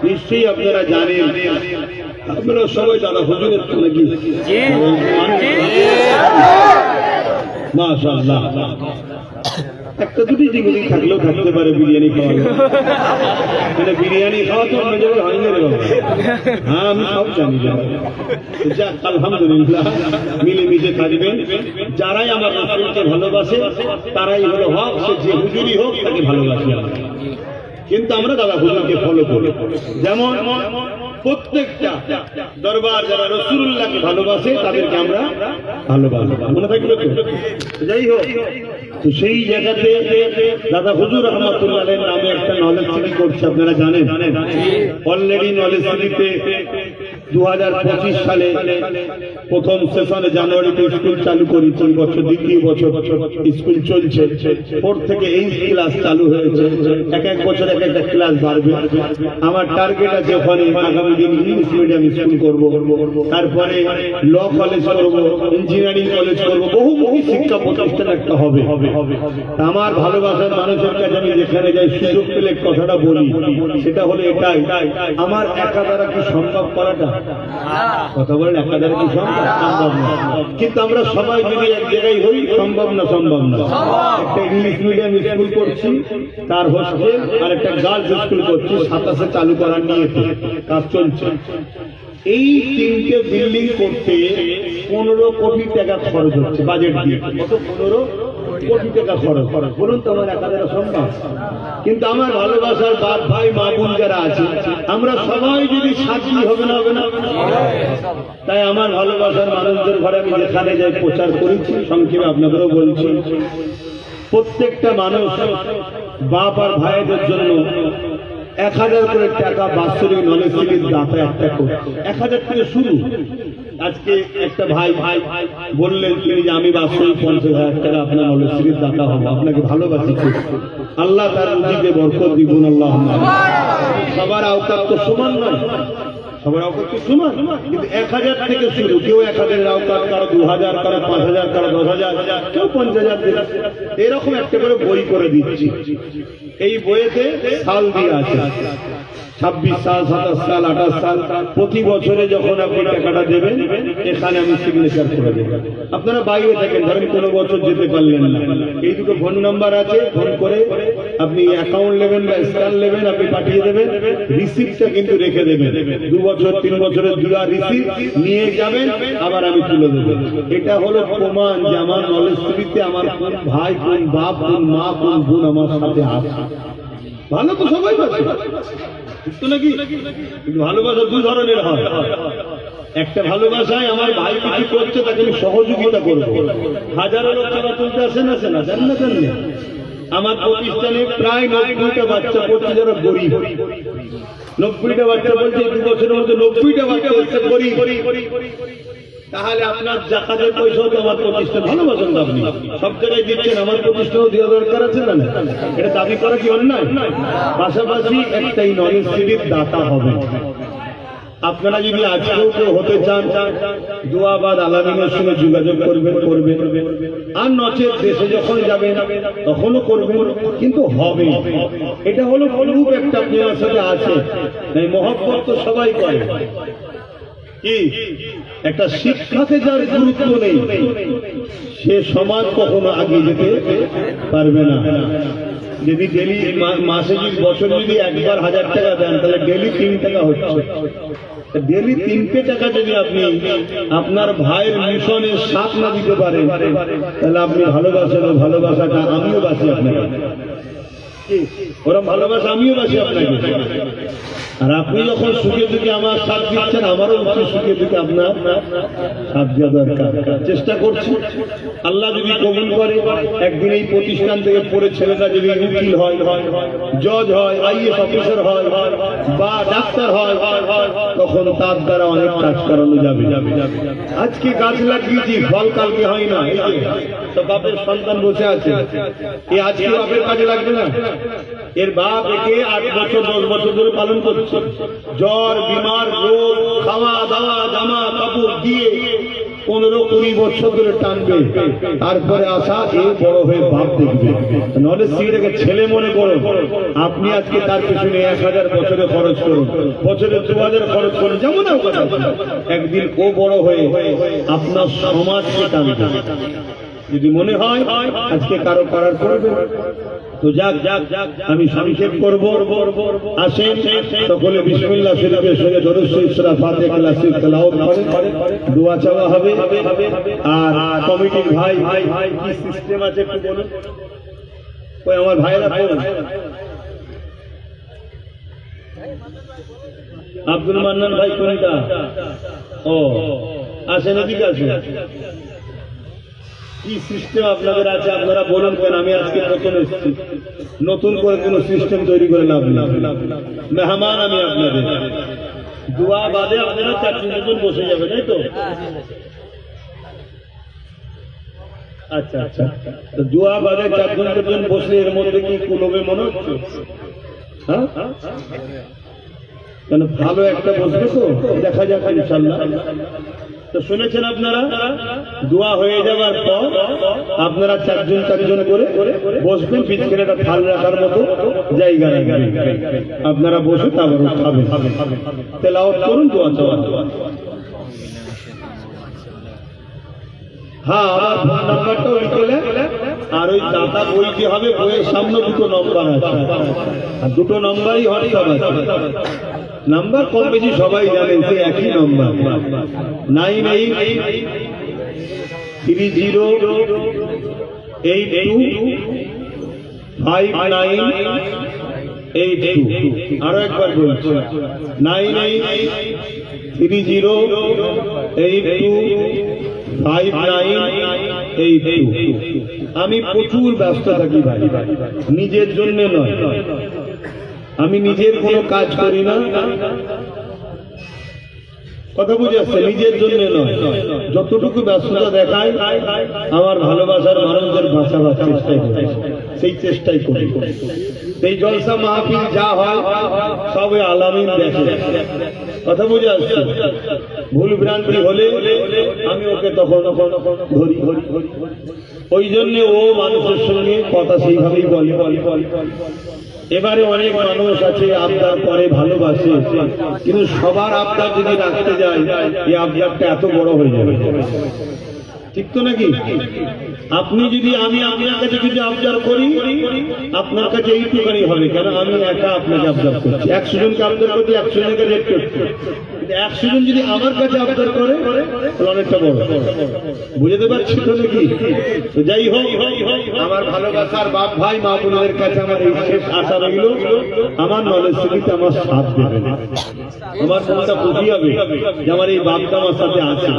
নিশ্চয়ই আপনারা জানেন, আপনারা সবাই দাদা হুজুরের নাকি? মাশাআল্লাহ। একটা দুটি জিনিস থাকলেও থাকতে পারে, বিরিয়ানি খাওয়া। মানে বিরিয়ানি খাওয়া তো অন্য জায়গায় হয় না রে বাবা। হ্যাঁ, আমি সব জানি। যাক আলহামদুলিল্লাহ, মিলেমিশে থাকবেন। যারাই আমার রাসূলকে ভালোবাসে তারাই হলো হক। সে যে হুজুরই হোক তাকে ভালোবাসি আমরা। কিন্তু আমরা দাদা হুজুরকে ফলো করি। যেমন প্রত্যেকটা দরবার যারা রাসূলুল্লাহকে ভালোবাসে তাদেরকে আমরা ভালোবাসি, মনে থাকবে তো? যাই হোক, তো সেই জায়গাতে দাদা হুজুর রহমাতুল্লাহ আলাইহির নামে একটা নলেজ সিটি করছে, আপনারা জানেন। অলরেডি নলেজ সিটিতে 2025 সালে প্রথম সেশনে জানুয়ারিতে স্কুল চালু করি, 3 বছর, দ্বিতীয় বছর স্কুল চলছে। 4 থেকে 8 ক্লাস চালু হয়েছে, এক এক বছর এক একটা ক্লাস বাড়বে। আমার টার্গেট আছে ওখানে আগামী দিন ইংলিশ মিডিয়াম স্কুল করব, তারপরে ল কলেজ করব, ইঞ্জিনিয়ারিং কলেজ করব, বহু শিক্ষা প্রতিষ্ঠান একটা হবে। আমার ভালোবাসার মানুষের কাছে আমি যেখানে যাই সুযোগ পেলে কথাটা বলি, সেটা হলো এটাই, আমার একা দ্বারা কি সম্ভব করাটা? কথা বলেন, একা দ্বারা কি সম্ভব? সম্ভব না। কিন্তু আমরা সবাই যদি এক জায়গায় হই, সম্ভব না? সম্ভব না। একটা ইংলিশ মিডিয়াম স্কুল করছি, তার হোস্টেল, আর একটা গার্লস স্কুল করছি, 27 চালু করার নিয়ে কাজ চলছে। এই 3টে বিল্ডিং করতে 15 কোটি টাকা খরচ হচ্ছে বাজেট দিয়ে। কত? 15 কোটি টাকা খরচ। বলুন তো আমার একা দ্বারা সম্ভব? কিন্তু আমার ভালোবাসার বাপ ভাই মা বোন যারা আছে, আমরা সবাই যদি সাথী হবে না? হবে না? তাই আমার ভালোবাসার মানুষদের ঘরে আমি যেখানে যাই প্রচার করেছি, সংক্ষেপে আপনাদেরও বলছি, প্রত্যেকটা মানুষ বাপ আর ভাইদের জন্য 1000 করে টাকা বাৎসরিক নলেজ সিটির দাতা একটা করে, 1000 থেকে শুরু। আজকে একটা ভাই বললেন তিনি যে আমি বাৎসরিক 50,000 টাকা আপনার নলেজ সিটির দাতা হবো, আপনাকে ভালোবাসি। আল্লাহ তার রুজিতে বরকত দিগুন। আল্লাহ। সবার আওকাত তো সমান নয়, সবার আওকাত তো সমান, কিন্তু 1000 থেকে শুরু। কেউ 1000 আওকাত, কারো 2000, কারো 5000, কারো 10,000, কেউ 50,000 দিচ্ছে। এরকম একটা করে বই করে দিচ্ছি। এই বইয়েতে সাল দিয়ে আছে, 26 সাল, 27 সাল, 28 সাল। প্রতি বছরে যখন আপনি টাকাটা দেবেন, এখানে আমি সিগনেচার করে দেব। আপনারা বাইরে থাকেন, ধরেন কোনো বছর যেতে পারলেন না, এই দুটো ফোন নাম্বার আছে, ফোন করে আপনি অ্যাকাউন্ট নেবেন বা স্ক্যান নেবেন, আপনি পাঠিয়ে দেবেন। রিসিপ্টটা কিন্তু রেখে দেবেন, 2 বছর 3 বছরের দুয়া রিসিপ্ট নিয়ে যাবেন, আবার আমি তুলে দেবো। এটা হলো প্রমাণ যে আমার নলেজ সিটিতে আমার কোন ভাই, কোন বাপ, কোন মা, কোন বোন আমার সাথে আছে। ভালো তো সবাই বাসে তো নাকি? কিন্তু ভালোবাসা 2 ধরনের হয়। একটা ভালোবাসায় আমার ভাই কিছু করছে, তাকে আমি সহযোগিতা করবো। হাজারো লোক টাকা তুলতে আসে না, জানেন না? জানেন, আমার প্রতিষ্ঠানে প্রায় 90টা বাচ্চা পড়ছে যারা গরিব। 90টা বাচ্চা বলছে 2 বছরের মধ্যে 90টা বাচ্চা হচ্ছে গরিব। তাহলে আপনার জাকাতের পয়সাও তো আমার প্রতিষ্ঠান, ভালোবাসেন তো আপনি, সব জায়গায় দিচ্ছেন, আমার প্রতিষ্ঠানও দেওয়া দরকার আছে না? এটা দাবি করা কি অন্যায়? পাশাপাশি একটাই নলেজ সিটির দাতা হবে। আপনারা যদি আজকেও কেউ হতে চান, দোয়াবাদ আলামিনের সঙ্গে যোগাযোগ করবেন, আর নচেত দেশে যখন যাবেন তখনও করবেন, কিন্তু হবে। এটা হলো প্রুফ একটা আপনার সাথে আছে। মহব্বত তো সবাই করে, কি একটা শিক্ষাতে যার গুরুত্ব নেই, সে সমাজ কখনো এগিয়ে যেতে পারবে না। যদি ডেলি মাসে যদি বছরে যদি একবার 1000 টাকা দেন, তাহলে ডেলি 3 টাকা হচ্ছে। ডেলি 3টে টাকা যদি আপনি আপনার ভাইয়ের মিশনের সাথ না দিতে পারেন, তাহলে আপনি ভালোবাসেন, ভালোবাসাটা আমিও বাসি আপনাকে, ওরা ভালোবাসা আমিও বাসি আপনাকে। আর আপনি যখন সুখে দুঃখে আমার সাথ দিচ্ছেন, আমারও উচিত সুখে দুঃখে আপনার সাথ দেওয়া দরকার। চেষ্টা করছি, আল্লাহ যদি কবুল করে, একদিন এই প্রতিষ্ঠান থেকে পড়ে ছেলেটা যদি উকিল হয়, জজ হয়, IAS অফিসার হয়, বা ডাক্তার হয়, তখন তার দ্বারা অনেক কাজ করানো যাবে। আজকে গাছ লাগিয়েছি, ফল কালকে হয় না। তো বাপের সন্তান বসে আছে, এ আজকে বাপের কাজে লাগবে না? এর বাপ একে 8 বছর 10 বছর ধরে পালন করছে। জ্বর, বিমার, রোগ, খাওয়া দাওয়া, জামা কাপড় দিয়ে 15-20 বছর ধরে টানবে, তারপরে আসা এ বড় হয়ে বাপ দেখবে। নলেজ সিটিটাকে ছেলে মনে করুন। আপনি আজকে তার পেছনে 1000 বছরে খরচ করুন, বছরে 2000 খরচ করুন, যেমন একদিন ও বড় হয়ে আপনার সমাজকে টানবে। যদি মনে হয় আজকে কারো করার করবে, তো যাক, আমি সংক্ষেপ করব। আসেন সকলে বিসমিল্লাহ শরীফের সঙ্গে দরুদ শরীফ সূরা ফাতিহা ক্লাসিক তেলাওয়াত করেন, দোয়া চাওয়া হবে। আর কমিটির ভাই কি সিস্টেম আছে একটু বলুন। ওই আমার ভাইরা বলুন। আব্দুল মান্নান ভাই কোনটা? ও আসেন, এদিকে আসেন। কি সিস্টেম আপনাদের আছে আপনারা বলুন কেন? আমি আজকে নতুন এসেছি, নতুন করে কোন সিস্টেম তৈরি করে লাভ নেই। মেহমান আমি আপনাদের, দোয়া বাদে আপনারা 4-3 বসে যাবে, তাই তো? আচ্ছা আচ্ছা, তো দোয়া বাদে 4-5 বসলে এর মধ্যে কি কুলবে মনে হচ্ছে? হ্যাঁ, মানে ভালো একটা বসবে তো, দেখা যাক ইনশাআল্লাহ। তো শুনেছেন আপনারা, দোয়া হয়ে যাওয়ার পর আপনারা 4জন করে বসবেন, পিছনে একটা থাল রাখার মতো জায়গা রাখবেন, আপনারা বসে তারপর খাবেন, তেলাওয়াত করুন, দোয়া চাওয়ান। হ্যাঁ, আমার ফোন নাম্বারটাও লিখে নেন, আর ওই দাতা বইতে হবে, বইয়ের সামনে 2 নম্বর আছে, আর 2 নম্বরই হোয়াটসঅ্যাপ আছে। নাম্বার কম বেশি সবাই জানেন, সে একই নম্বর, 9830825982। আরো একবার বলছি, 9830825982। আমি প্রচুর ব্যস্ত থাকি ভাই, নিজের জন্য নয়, আমি নিজের কোনো কাজ করি না, কথা বুঝে আসছে, নিজের জন্য নয়, যতটুকু ব্যস্ততা দেখায় আমার ভালোবাসার মানুষদের বাঁচাবার চেষ্টাই করি, সেই চেষ্টাই করি। এই জলসা মাহফিল যা হয় সব ওই আলামিন দেখে, কথা বুঝে আসছে। ভুল ভ্রান্তি হলে আমি ওকে তখন ধরি, ওই জন্য ও মানুষের সঙ্গে কথা সেইভাবেই বলে। এবারে অনেক মানুষ আছে আবদার করে, ভালোবাসে, কিন্তু সবার আবদার যদি রাখতে যায়, এই আবদারটা এত বড় হয়ে যাবে, ঠিক তো নাকি? আপনি যদি, আমি আপনার কাছে যদি আবদার করি, আপনার কাছে এইটুখানি হবে, কেন আমি একা আপনাকে আবদার করছি। 100 জনকে আবদার করতে 100 জনকে রেট করছি, 100 জন যদি আমার কাছে আবদার করে অনেকটা বড়, বুঝতে পারছি তো নাকি? তো যাই হোক, আমার ভালোবাসার বাপ ভাই মা বোনদের কাছে আমার এই শেষ আশা রইল, আমার নলেজ সিটিতে আমার সাথ দেবেন, আমার মনটা খুশি হবে যে আমার এই বাপটা আমার সাথে আছে,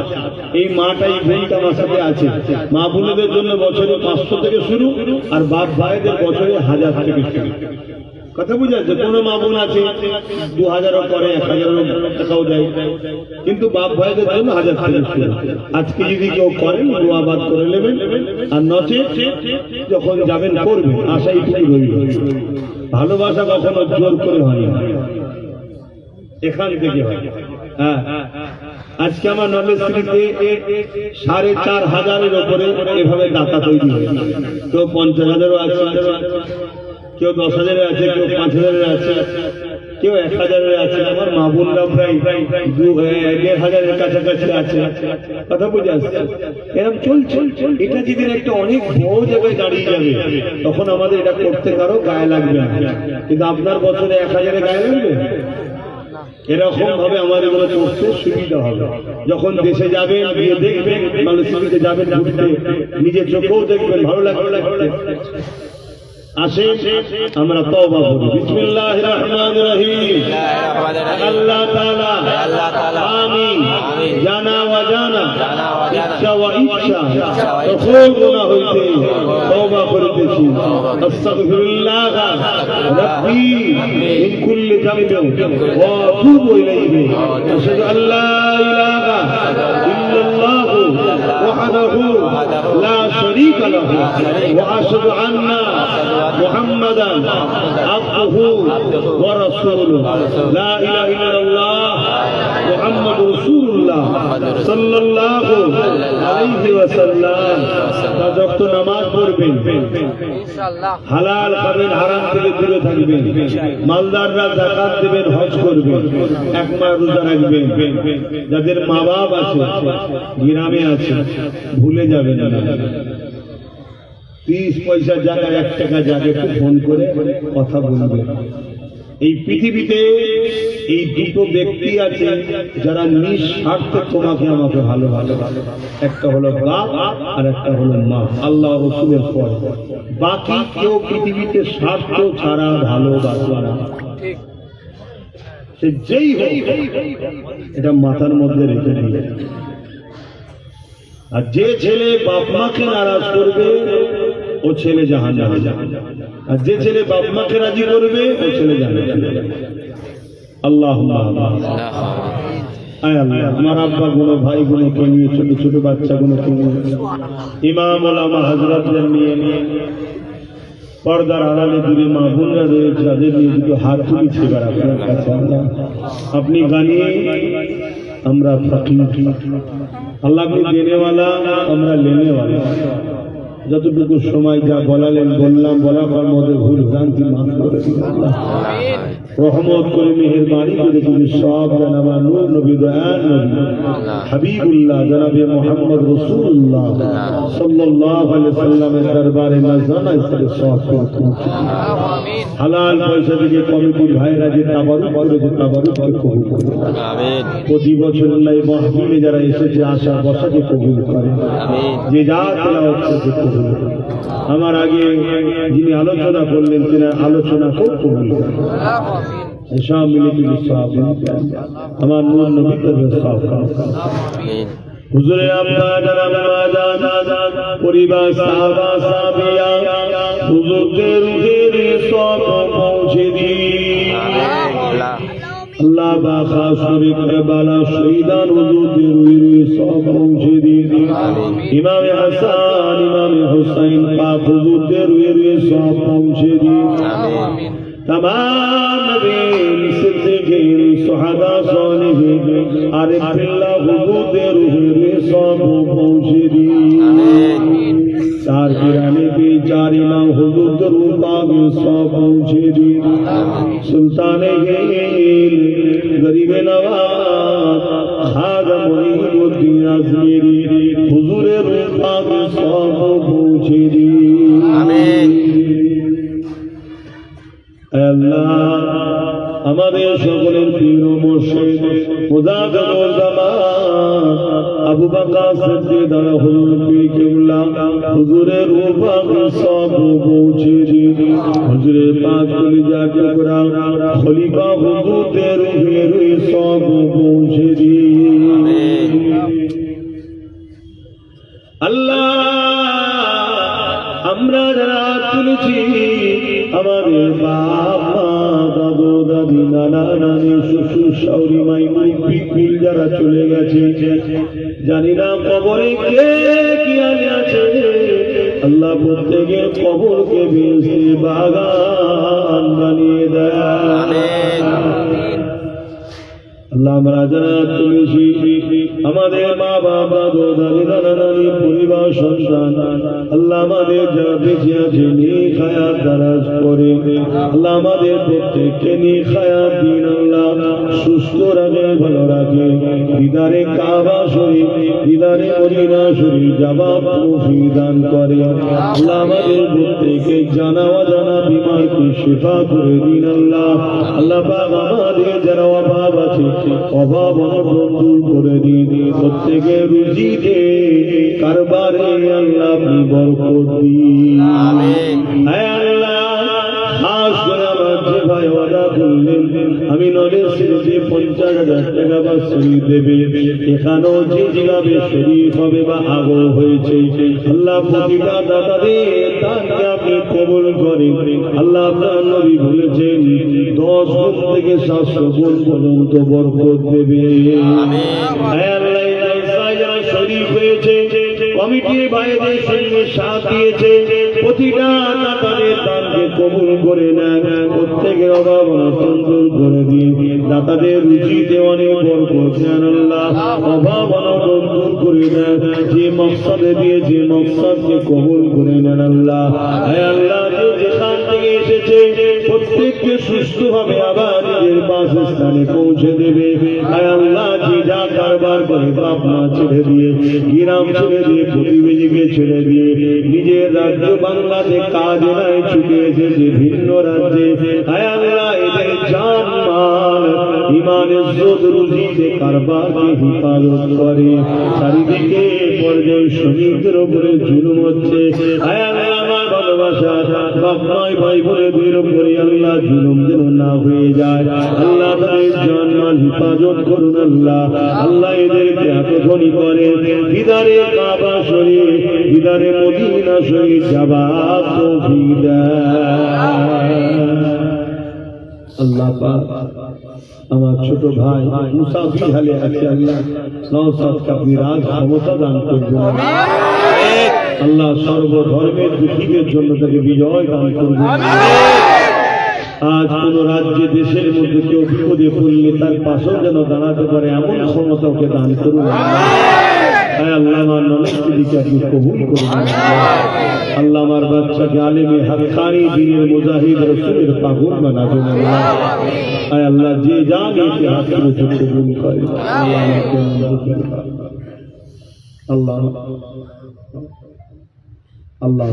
এই মাটা এই বোনটা আমার সাথে আছে। মা বোনদের জন্য বছরে 500 থেকে শুরু, আর বাপ ভাইদের বছরে 1000 থেকে শুরু, কথা বুঝা যাচ্ছে। কোনো মা বোন আছে 2000ও করে, 1000 টাকাও দেয়, কিন্তু বাপ ভাইদের জন্য 1000 থেকে শুরু। আজকে যদি কেউ করেন, দোয়াবাদ করে নেবেন, আর নচে যখন যাবেন করবেন, আশাই ঠিক রইল। ভালোবাসা কখনো জোর করে হয় না, এখান থেকে হয়। হ্যাঁ, আজকে আমার নলেজ সিটিতে 4500-এর উপরে এভাবে দাতা তৈরি হয়েছে। কেউ 50,000-ও আছে, কেউ 10,000-এ আছে, কেউ 5,000-এ আছে, কেউ 1,000-এ আছে। আমার মা বোনরা প্রায় 1,500-এর কাছাকাছি আছে, কথা বুঝে আসছে। এরকম চলছে। এটা যেদিন একটা অনেক বড় জায়গায় দাঁড়িয়ে যাবে, তখন আমাদের এটা করতে কারো গায়ে লাগবে না, কিন্তু আপনার বছরে 1000-এ গায়ে লাগবে। এরকম ভাবে আমাদের এগুলো করতে সুবিধা হবে। যখন দেশে যাবেন, গিয়ে দেখবেন, মানুষ যাবেন ঘুরতে, নিজের চোখেও দেখবেন, ভালো লাগবে। আসেন আমরা তওবা করি। বিসমিল্লাহির রহমানির রহিম। আল্লাহ তাআলা আমি জানা ওয়া জানা, ইচ্ছা ওয়া ইচ্ছা সকল গুনাহ হইতে তওবা করিতেছি। আস্তাগফিরুল্লাহ রাব্বি মিন কুল্লি যামবিন ওয়া আতুবু ইলাইহি। আশহাদু আল্লা ইলাহা ইল্লাল্লাহু ওয়াহদাহু লা শারীকা লাহু ওয়া আশহাদু আন্না محمدا عبده ورسوله لا اله الا الله محمد رسول الله صلى الله عليه وسلم। যত নামাজ পড়বেন ইনশাআল্লাহ, হালাল খাবেন, হারাম থেকে দূরে থাকবেন, মালদাররা যাকাত দেবেন, হজ করবেন, এক মাস রোজা রাখবেন। যাদের মা বাপ আছে, গ্রামে আছে, ভুলে যাবেন না। 30 পয়সা জায়গায় 1 টাকা জায়গায় ফোন করে কথা বলবেন। এই পৃথিবীতে এই দুটো ব্যক্তি আছে যারা নিঃস্বার্থে তোমাকে আমাকে ভালোবাসে, একটা হলো বাপ আর একটা হলো মা, আল্লাহ রাসূলের পর। বাকি কেউ পৃথিবীতে স্বার্থ ছাড়া ভালোবাসে না, সে যেই হোক, এটা মাথার মধ্যে রেখে দিন। আর যে ছেলে বাপ মাকে নারাজ করবে, ও ছেলে জাহান্নামে যাবে, আর যে ছেলে বাপ মাকে রাজি করবে, ও ছেলে জান্নাতে যাবে। আল্লাহুম্মা আমিন। আয় আল্লাহ, আমার আব্বা গুলো, ভাই গুলো কে নিয়ে, ছোট ছোট বাচ্চা গুলো কে নিয়ে, ইমাম ওলামা হযরতদের নিয়ে, পর্দার আড়ালে দূরে মা বোনরা রয়েছে, তাদের নিয়ে দুটো হাত তুলেছি এবার আপনার কাছে। আল্লাহ আপনি গানিয়ে, আমরা ফকির। আল্লাহ আপনি দেনেওয়ালা, আমরা লেনেওয়ালা। যতটুকু সময় যা বলালেন বললাম, বলার মধ্যে ভুল ভ্রান্তি মাফ করে দিন আল্লাহ। রহমত করে মেহেরবানি করে তুমি সব জানাবা নূর নবী, দয়াল নবী হাবিবুল্লাহ জনাবে মুহাম্মদ রাসূলুল্লাহ সাল্লাল্লাহু আলাইহি সাল্লামের দরবারে নাজানা ইসরে সব হালাল পয়সা থেকে কমিটির ভাইরা যে তাবারুক করেছে, তাবারুককে কবুল করে আমিন। প্রতি বছর আল্লাহ এই মাহফিলে যারা এসেছে আসা বসাকে কবুল করে আমিন। যে যা তেলাওয়াত করছে কবুল করে। আমার আগে যিনি আলোচনা করলেন তিনি আলোচনা খুব কবুল করে সব মিলে তুমি সব আমার নূর নবী করে সব আমিন। হুজুরে আব্বা জনাব মাজান পরিবার সাহাবা সাহাবিয়া হুজুরদের রুহের সব পৌঁছে দিন আল্লাহ। বাখা শরীফ কারবালা শহীদান হুজুরদের রুহের সব পৌঁছে দিন। ইমাম হাসান ইমাম হুসাইন পাক হুজুরদের রুহের সব পৌঁছে দিন। আমিন। तमाम नबीन सिद्दीकीन सुहादा सालिहीन आरिफ बिल्लाह हुजूर दे रूह सब पहुंचे दी आमीन। चार गिराने की चार इमाम हुजूर दे रूह पाक सब पहुंचे दी आमीन। सुल्तान गिल गरीब नवाज खाजा मुईनुद्दीन अजमेरी हुजूर दे रूह पाक सब पहुंचे दी आमीन। আল্লাহ আমাদের সকলের প্রিয় মুর্শিদ মুজাদ্দিদুল জামান আবু বকর সিদ্দিক রাদিয়াল্লাহু কিবলা হুজুরের রূহ পাক সব পৌঁছে দিন। হুজুরের পাক কলিজা টুকরা খলিফা হুজুরের রূহের সব পৌঁছে দিন আমিন। আল্লাহ আমরা যারা তুলেছি আমাদের বাবা দাদু দাদি নানা নানি শ্বশুর শাশুড়ি মাই মুরব্বি কুল যারা চলে গেছে, জানি না কবরে কে কি আছে। আল্লাহ প্রত্যেকের কবরকে বেহেশতের বাগান বানিয়ে দেয় আমিন। আল্লাহ আমরা যারা তুলেছি আমাদের মা বাবা দাদু দাদি নানা নানি পরিবার সন্তান, আল্লাহ আমাদের যারা বেঁচে আছে নেক হায়াত দারাজ করে আল্লাহ আমাদের প্রত্যেককে নেক হায়াত দিন। আল্লাহ সুস্থ রাখে, ভালো রাখে। দিদারে কাবা শরীফ, দিদারে মদিনা শরীফ যাওয়ার তৌফিক দান করে। আল্লাহ আমাদের প্রত্যেককে জানা অজানা বিমারকে শিফা করে দিন। আল্লাহ আল্লাহ পাক আমাদের যারা অভাব আছে অভাব অনটন দূর করে দিন। প্রত্যেকের রুজিতে কারবারে আল্লাহ আপনি বরকত দিন আমিন। হে আল্লাহ খাস করে আমার যে ভাই ওয়াদা করলেন আমি নলেজ যে 50,000 টাকা বা শরীর দেবে, এখানেও যে জিগাবে শরীর হবে বা আগো হয়েছে আল্লাহ প্রতিটা দাতাদের দানকে আপনি কবুল করেন। আল্লাহ আপনার নবী বলেছেন 10 গুণ থেকে 700 গুণ পর্যন্ত বরকত দেবে আমিন। হে আল্লাহ যারা শরীর হয়েছে কমিটির ভাইদের সঙ্গে সাথ দিয়েছে প্রতিটা দাতাদের দানকে কবুল করে নেন। প্রত্যেকের অভাব অনটন দূর করে দিয়ে দাতাদের রুচিতে অনেক বরকত দেন। আল্লাহ অভাব অনটন দূর করে দেন। যে মকসদে দিয়ে যে মকসদকে কবুল করে নেন। আল্লাহ হে আল্লাহ যেখান থেকে এসেছে প্রত্যেককে সুস্থভাবে আবার নিজের বাসস্থানে পৌঁছে দেবে। হে আল্লাহ যে যা কারবার করে বাপমা ছেড়ে দিয়ে, গ্রাম ছেড়ে দিয়ে, প্রতিবেশীকে ছেড়ে দিয়ে নিজের রাজ্য বাংলাতে কাজে নাই ছুটে এসেছে ভিন্ন রাজ্যে, হে আল্লাহ এদের জান মাল ইমান ইজ্জত রুজিতে কারবারকে হিফাজত করে। চারিদিকে পর্যায়ে শ্রমিকদের উপরে জুলুম হচ্ছে, হে আল্লাহ আমার ভালোবাসা বাপমাই ভাই বোনেদের উপরে আল্লাহ জুলুম যেন না হয়ে যায়। আল্লাহ তাদের জান মাল হিফাজত করুন। আল্লাহ আল্লাহ এদেরকে এত ধনী করে দিদারে কাবা শরীফ, দিদারে মদিনা শরীফ যাবার তৌফিক দেন। আল্লাহ পাক আমার ছোট ভাই মুসাফির হালে আছে আল্লাহ নওশাদকে আপনি রাজ ক্ষমতা দান করবেন আল্লাহ সর্বধর্মের দুঃখীদের জন্য তাকে বিজয় দান করবেন আজ কোন রাজ্যে দেশের মধ্যে কেউ বিপদে পড়লে তার পাশেও যেন দাঁড়াতে পারে এমন ক্ষমতা ওকে দান করুন আল্লাহ আমার নমস্কারীকে আপনি কবুল করুন আল্লাহ আমার বাচ্চাকে আলেমে হাক্কানি দ্বীনের মুজাহিদ রাসূলের পাগল বানাবেন আল্লাহ যে জানে কে হাত তুলে কবুল করে আল্লাহ আল্লাহ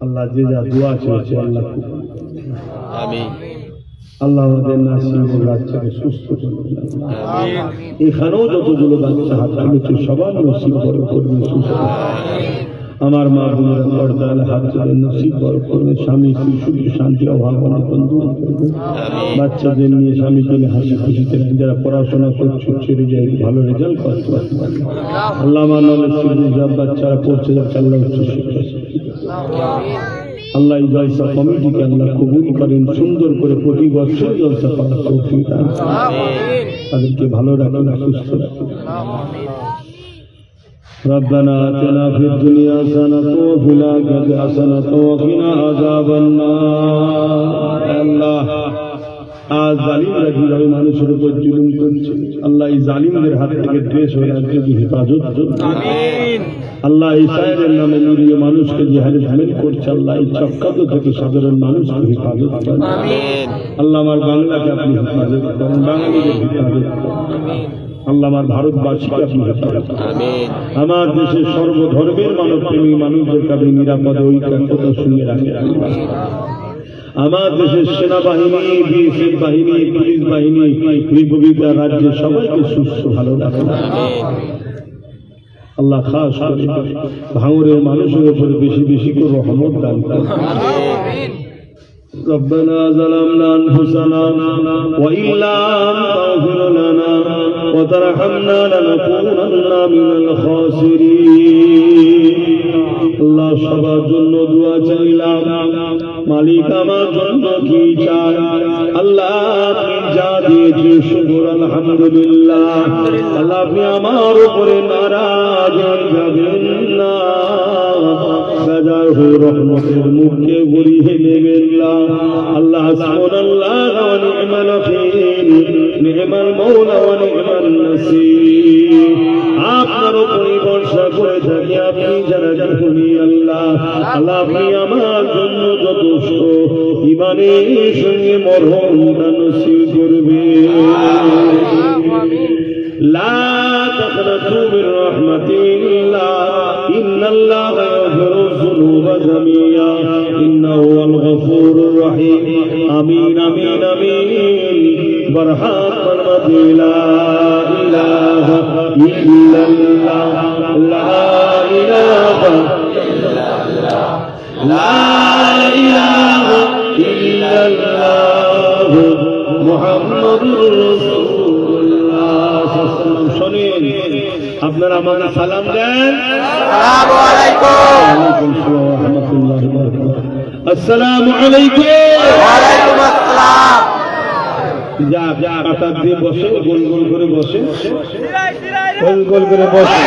আল্লাহ যে যা দোয়া চেয়েছে আল্লাহ আমিন আল্লাহ আমাদের নাসিবের বাচ্চাকে সুস্থ করবেন এখানেও যতগুলো বাচ্চা হাত তুলেছে সবার নসিব বড় করবেন সুস্থ আমার মা বোনেরা পর্দায় হাত তুলে নসিব বড় করবে স্বামী স্ত্রী সুখ শান্তি অভাব অনটন দূর করবে বাচ্চাদের নিয়ে স্বামীকে নিয়ে হাসি খুশিতে যারা পড়াশোনা করছে ছেড়ে যায় ভালো রেজাল্ট করতে পারবে আল্লাহ আমার নামে বাচ্চারা পড়ছে যাচ্ছে আল্লাহ উচ্চ শিক্ষা আল্লাহ এই জলসা কমিটিকে আল্লাহ কবুল করেন সুন্দর করে প্রতি বছর জলসা করার তৌফিক দান তাদেরকে ভালো রাখেন সুস্থ রাখেন ربنا آتنا في الدنيا حسنة وفي الآخرة حسنة وقنا عذاب النار الله আজ জালিমরা যেভাবে মানুষের উপর জুলুম করছে আল্লাহ এই জালিমদের হাত থেকে দেশ ও রাজ্যকে হেফাজত আল্লাহ ইসরায়েলের নামে নিরীহ মানুষকে যে হারে ঝামেল করছে আল্লাহ এই চক্রান্ত থেকে সাধারণ মানুষকে হেফাজত করেন আল্লাহ আমার বাংলাকে আপনি হেফাজত করেন বাঙালিদের হেফাজত করেন আল্লাহ আমার ভারতবাসীকে আপনি হেফাজত করেন আমার দেশের সর্বধর্মের মানবপ্রেমী মানুষদেরকে আপনি নিরাপদে ঐক্যতা শুনিয়ে রাখেন আমার দেশের সেনাবাহিনী বিএসএফ বাহিনী পুলিশ বাহিনী রিপাবলিক রাজ্যের সবাইকে সুস্থ ভালো রাখেন আল্লাহ খাস করে ভাঙরের মানুষের উপর বেশি বেশি করে রহমত দান করেন ربنا ظلمنا أنفسنا وإن لم تغفر لنا وترحمنا لنكونن من الخاسرين আল্লাহ সবার জন্য দোয়া চাইলাম মালিক আমার জন্য কি চাই আল্লাহ আপনি যা দিয়েছে শুকর আলহামদুলিল্লাহ আল্লাহ আপনি আমার উপরে নারাজ যাবেন না বেজায় হয়ে রহমতের মুখে গড়িয়ে নেবেন না আল্লাহ সুবহানাল্লাহ ওয়া নি'মাল ওয়াকিল নি'মাল মাওলা ওয়া নি'মান নাসীর আপনার উপরে ভরসা করে থাকি আপনি যারা জানেন আল্লাহ আল্লাহ আপনি আমার জন্য যথেষ্ট ঈমানের সঙ্গে মরহুম নসিব করবেন লা তাকনাতু মির রাহমাতিল্লাহ ইন্নাল্লাহা ইয়াগফিরু যুনুবা জামিআ ইন্নাহু হুয়াল গফুরুর রহিম আমিন আমিন আমিন বরহাত ফরমাতে লা ইলাহা ইল্লাল্লাহ লা ইলাহা ইল্লাল্লাহ লা ইলাহা ইল্লাল্লাহ মুহাম্মাদুর রাসূলুল্লাহ শোনেন আপনারা আমাকে সালাম দেন আসসালামু আলাইকুম ওয়া রাহমাতুল্লাহি ওয়া বারাকাতুহু আসসালামু আলাইকুম ওয়া আলাইকুম আসসালাম যা কাতার দিয়ে বসে গোল গোল করে বসে গোল গোল করে বসে